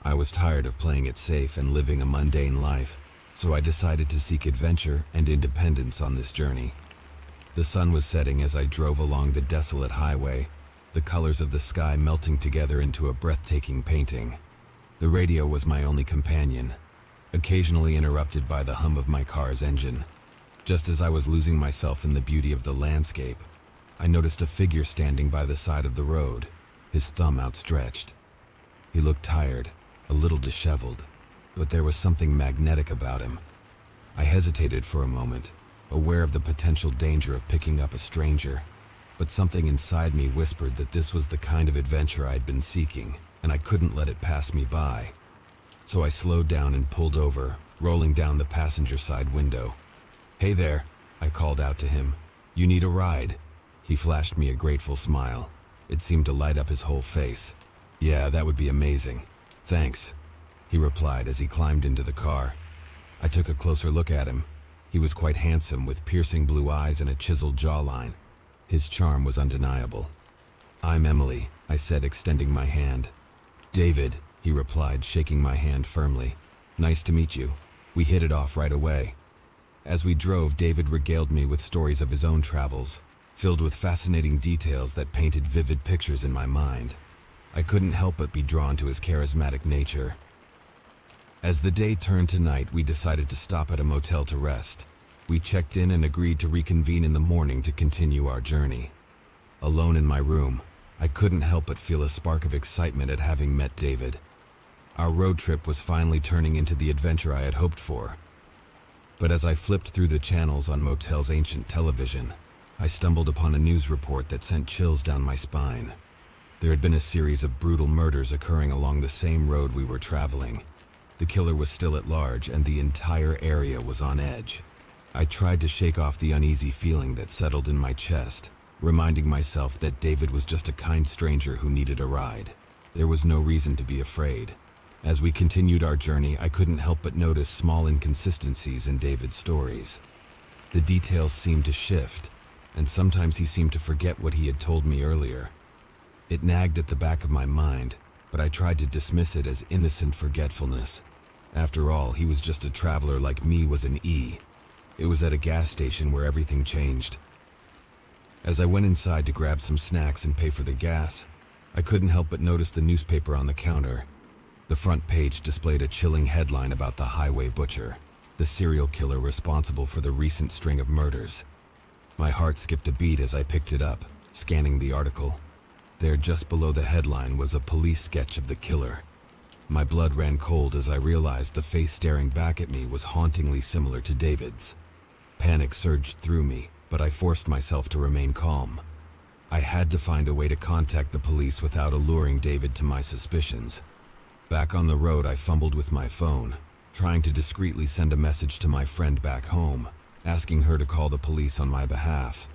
I was tired of playing it safe and living a mundane life, so I decided to seek adventure and independence on this journey. The sun was setting as I drove along the desolate highway, the colors of the sky melting together into a breathtaking painting. The radio was my only companion, occasionally interrupted by the hum of my car's engine. Just as I was losing myself in the beauty of the landscape, I noticed a figure standing by the side of the road, his thumb outstretched. He looked tired, a little disheveled, but there was something magnetic about him. I hesitated for a moment, aware of the potential danger of picking up a stranger, but something inside me whispered that this was the kind of adventure I'd been seeking, and I couldn't let it pass me by. So I slowed down and pulled over, rolling down the passenger side window. "Hey there," I called out to him. "You need a ride?" He flashed me a grateful smile. It seemed to light up his whole face. "Yeah, that would be amazing. Thanks," he replied as he climbed into the car. I took a closer look at him. He was quite handsome, with piercing blue eyes and a chiseled jawline. His charm was undeniable. "I'm Emily," I said, extending my hand. "David," he replied, shaking my hand firmly. "Nice to meet you. We hit it off right away." As we drove, David regaled me with stories of his own travels, filled with fascinating details that painted vivid pictures in my mind. I couldn't help but be drawn to his charismatic nature. As the day turned to night, we decided to stop at a motel to rest. We checked in and agreed to reconvene in the morning to continue our journey. Alone in my room, I couldn't help but feel a spark of excitement at having met David. Our road trip was finally turning into the adventure I had hoped for. But as I flipped through the channels on Motel's ancient television, I stumbled upon a news report that sent chills down my spine. There had been a series of brutal murders occurring along the same road we were traveling. The killer was still at large, and the entire area was on edge. I tried to shake off the uneasy feeling that settled in my chest, reminding myself that David was just a kind stranger who needed a ride. There was no reason to be afraid. As we continued our journey, I couldn't help but notice small inconsistencies in David's stories. The details seemed to shift, and sometimes he seemed to forget what he had told me earlier. It nagged at the back of my mind, but I tried to dismiss it as innocent forgetfulness. After all, he was just a traveler like me was an E. It was at a gas station where everything changed. As I went inside to grab some snacks and pay for the gas, I couldn't help but notice the newspaper on the counter. The front page displayed a chilling headline about the highway butcher, the serial killer responsible for the recent string of murders. My heart skipped a beat as I picked it up, scanning the article. There, just below the headline, was a police sketch of the killer. My blood ran cold as I realized the face staring back at me was hauntingly similar to David's. Panic surged through me, but I forced myself to remain calm. I had to find a way to contact the police without alluring David to my suspicions. Back on the road, I fumbled with my phone, trying to discreetly send a message to my friend back home, asking her to call the police on my behalf.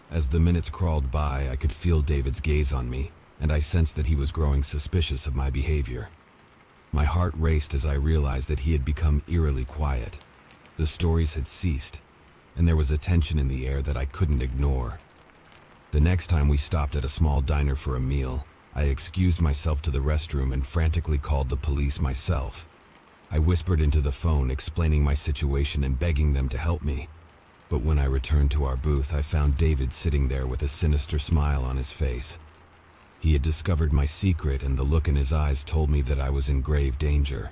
As the minutes crawled by, I could feel David's gaze on me, and I sensed that he was growing suspicious of my behavior. My heart raced as I realized that he had become eerily quiet. The stories had ceased, and there was a tension in the air that I couldn't ignore. The next time we stopped at a small diner for a meal, I excused myself to the restroom and frantically called the police myself. I whispered into the phone, explaining my situation and begging them to help me. But when I returned to our booth, I found David sitting there with a sinister smile on his face. He had discovered my secret, and the look in his eyes told me that I was in grave danger.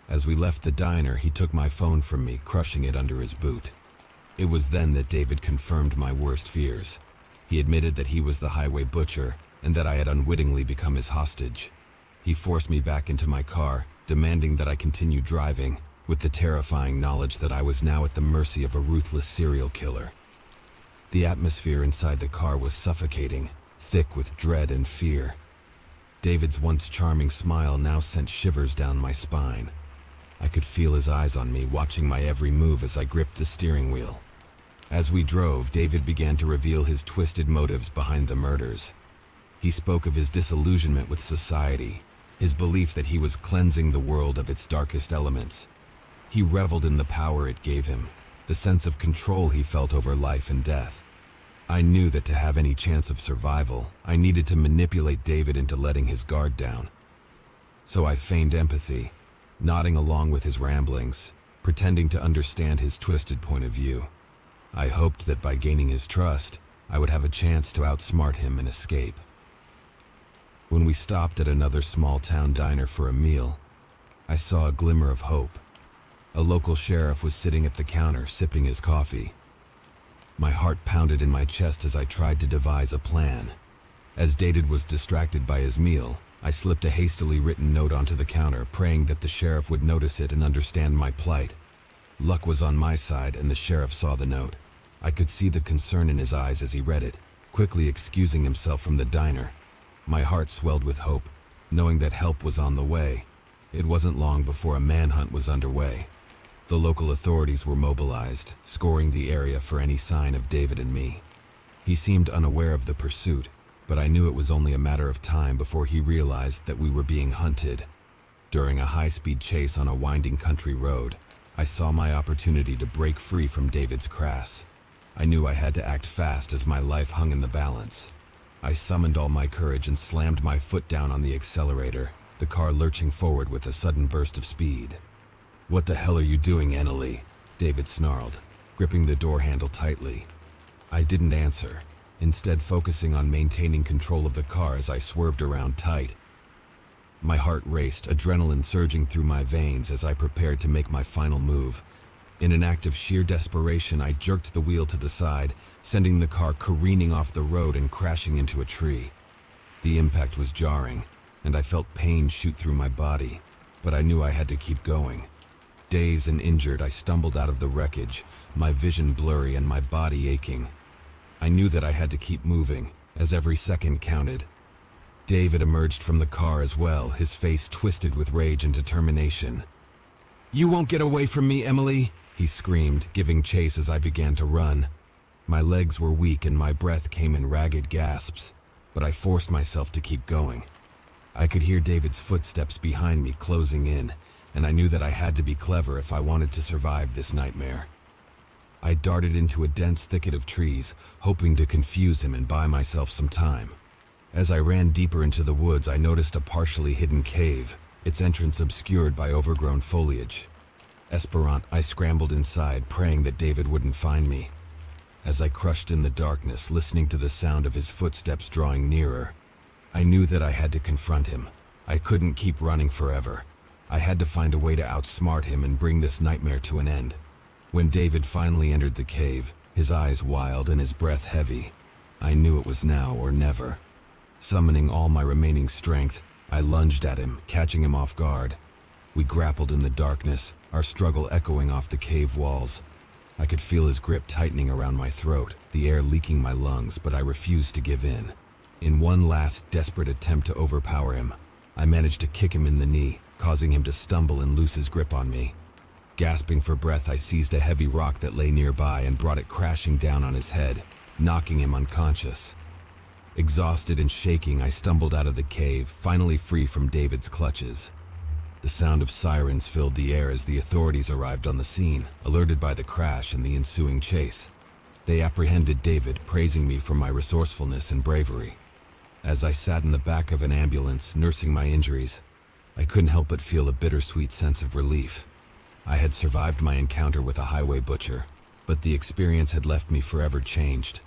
As we left the diner, he took my phone from me, crushing it under his boot. It was then that David confirmed my worst fears. He admitted that he was the highway butcher and that I had unwittingly become his hostage. He forced me back into my car, demanding that I continue driving, with the terrifying knowledge that I was now at the mercy of a ruthless serial killer. The atmosphere inside the car was suffocating, thick with dread and fear. David's once charming smile now sent shivers down my spine. I could feel his eyes on me, watching my every move as I gripped the steering wheel. As we drove, David began to reveal his twisted motives behind the murders. He spoke of his disillusionment with society, his belief that he was cleansing the world of its darkest elements. He reveled in the power it gave him, the sense of control he felt over life and death. I knew that to have any chance of survival, I needed to manipulate David into letting his guard down. So I feigned empathy, nodding along with his ramblings, pretending to understand his twisted point of view. I hoped that by gaining his trust, I would have a chance to outsmart him and escape. When we stopped at another small-town diner for a meal, I saw a glimmer of hope. A local sheriff was sitting at the counter, sipping his coffee. My heart pounded in my chest as I tried to devise a plan. As David was distracted by his meal, I slipped a hastily written note onto the counter, praying that the sheriff would notice it and understand my plight. Luck was on my side, and the sheriff saw the note. I could see the concern in his eyes as he read it, quickly excusing himself from the diner. My heart swelled with hope, knowing that help was on the way. It wasn't long before a manhunt was underway. The local authorities were mobilized, scoring the area for any sign of David and me. He seemed unaware of the pursuit, but I knew it was only a matter of time before he realized that we were being hunted. During a high-speed chase on a winding country road, I saw my opportunity to break free from David's crass. I knew I had to act fast as my life hung in the balance. I summoned all my courage and slammed my foot down on the accelerator, the car lurching forward with a sudden burst of speed. "What the hell are you doing, Annalie?" David snarled, gripping the door handle tightly. I didn't answer, instead focusing on maintaining control of the car as I swerved around tight. My heart raced, adrenaline surging through my veins as I prepared to make my final move. In an act of sheer desperation, I jerked the wheel to the side, sending the car careening off the road and crashing into a tree. The impact was jarring, and I felt pain shoot through my body, but I knew I had to keep going. Dazed and injured, I stumbled out of the wreckage, my vision blurry and my body aching. I knew that I had to keep moving, as every second counted. David emerged from the car as well, his face twisted with rage and determination. "You won't get away from me, Emily!" he screamed, giving chase as I began to run. My legs were weak and my breath came in ragged gasps, but I forced myself to keep going. I could hear David's footsteps behind me closing in, and I knew that I had to be clever if I wanted to survive this nightmare. I darted into a dense thicket of trees, hoping to confuse him and buy myself some time. As I ran deeper into the woods, I noticed a partially hidden cave, its entrance obscured by overgrown foliage. Esperant, I scrambled inside, praying that David wouldn't find me. As I crushed in the darkness, listening to the sound of his footsteps drawing nearer, I knew that I had to confront him. I couldn't keep running forever. I had to find a way to outsmart him and bring this nightmare to an end. When David finally entered the cave, his eyes wild and his breath heavy, I knew it was now or never. Summoning all my remaining strength, I lunged at him, catching him off guard. We grappled in the darkness, our struggle echoing off the cave walls. I could feel his grip tightening around my throat, the air leaking my lungs, but I refused to give in. In one last desperate attempt to overpower him, I managed to kick him in the knee, causing him to stumble and lose his grip on me. Gasping for breath, I seized a heavy rock that lay nearby and brought it crashing down on his head, knocking him unconscious. Exhausted and shaking, I stumbled out of the cave, finally free from David's clutches. The sound of sirens filled the air as the authorities arrived on the scene, alerted by the crash and the ensuing chase. They apprehended David, praising me for my resourcefulness and bravery. As I sat in the back of an ambulance, nursing my injuries, I couldn't help but feel a bittersweet sense of relief. I had survived my encounter with a highway butcher, but the experience had left me forever changed.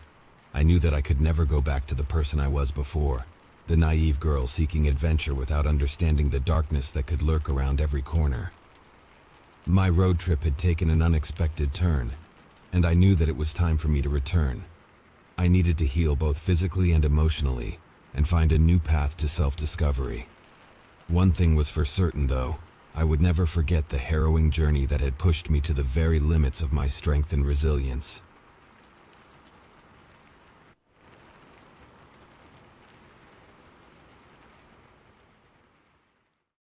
I knew that I could never go back to the person I was before, the naive girl seeking adventure without understanding the darkness that could lurk around every corner. My road trip had taken an unexpected turn, and I knew that it was time for me to return. I needed to heal both physically and emotionally, and find a new path to self-discovery. One thing was for certain, though. I would never forget the harrowing journey that had pushed me to the very limits of my strength and resilience.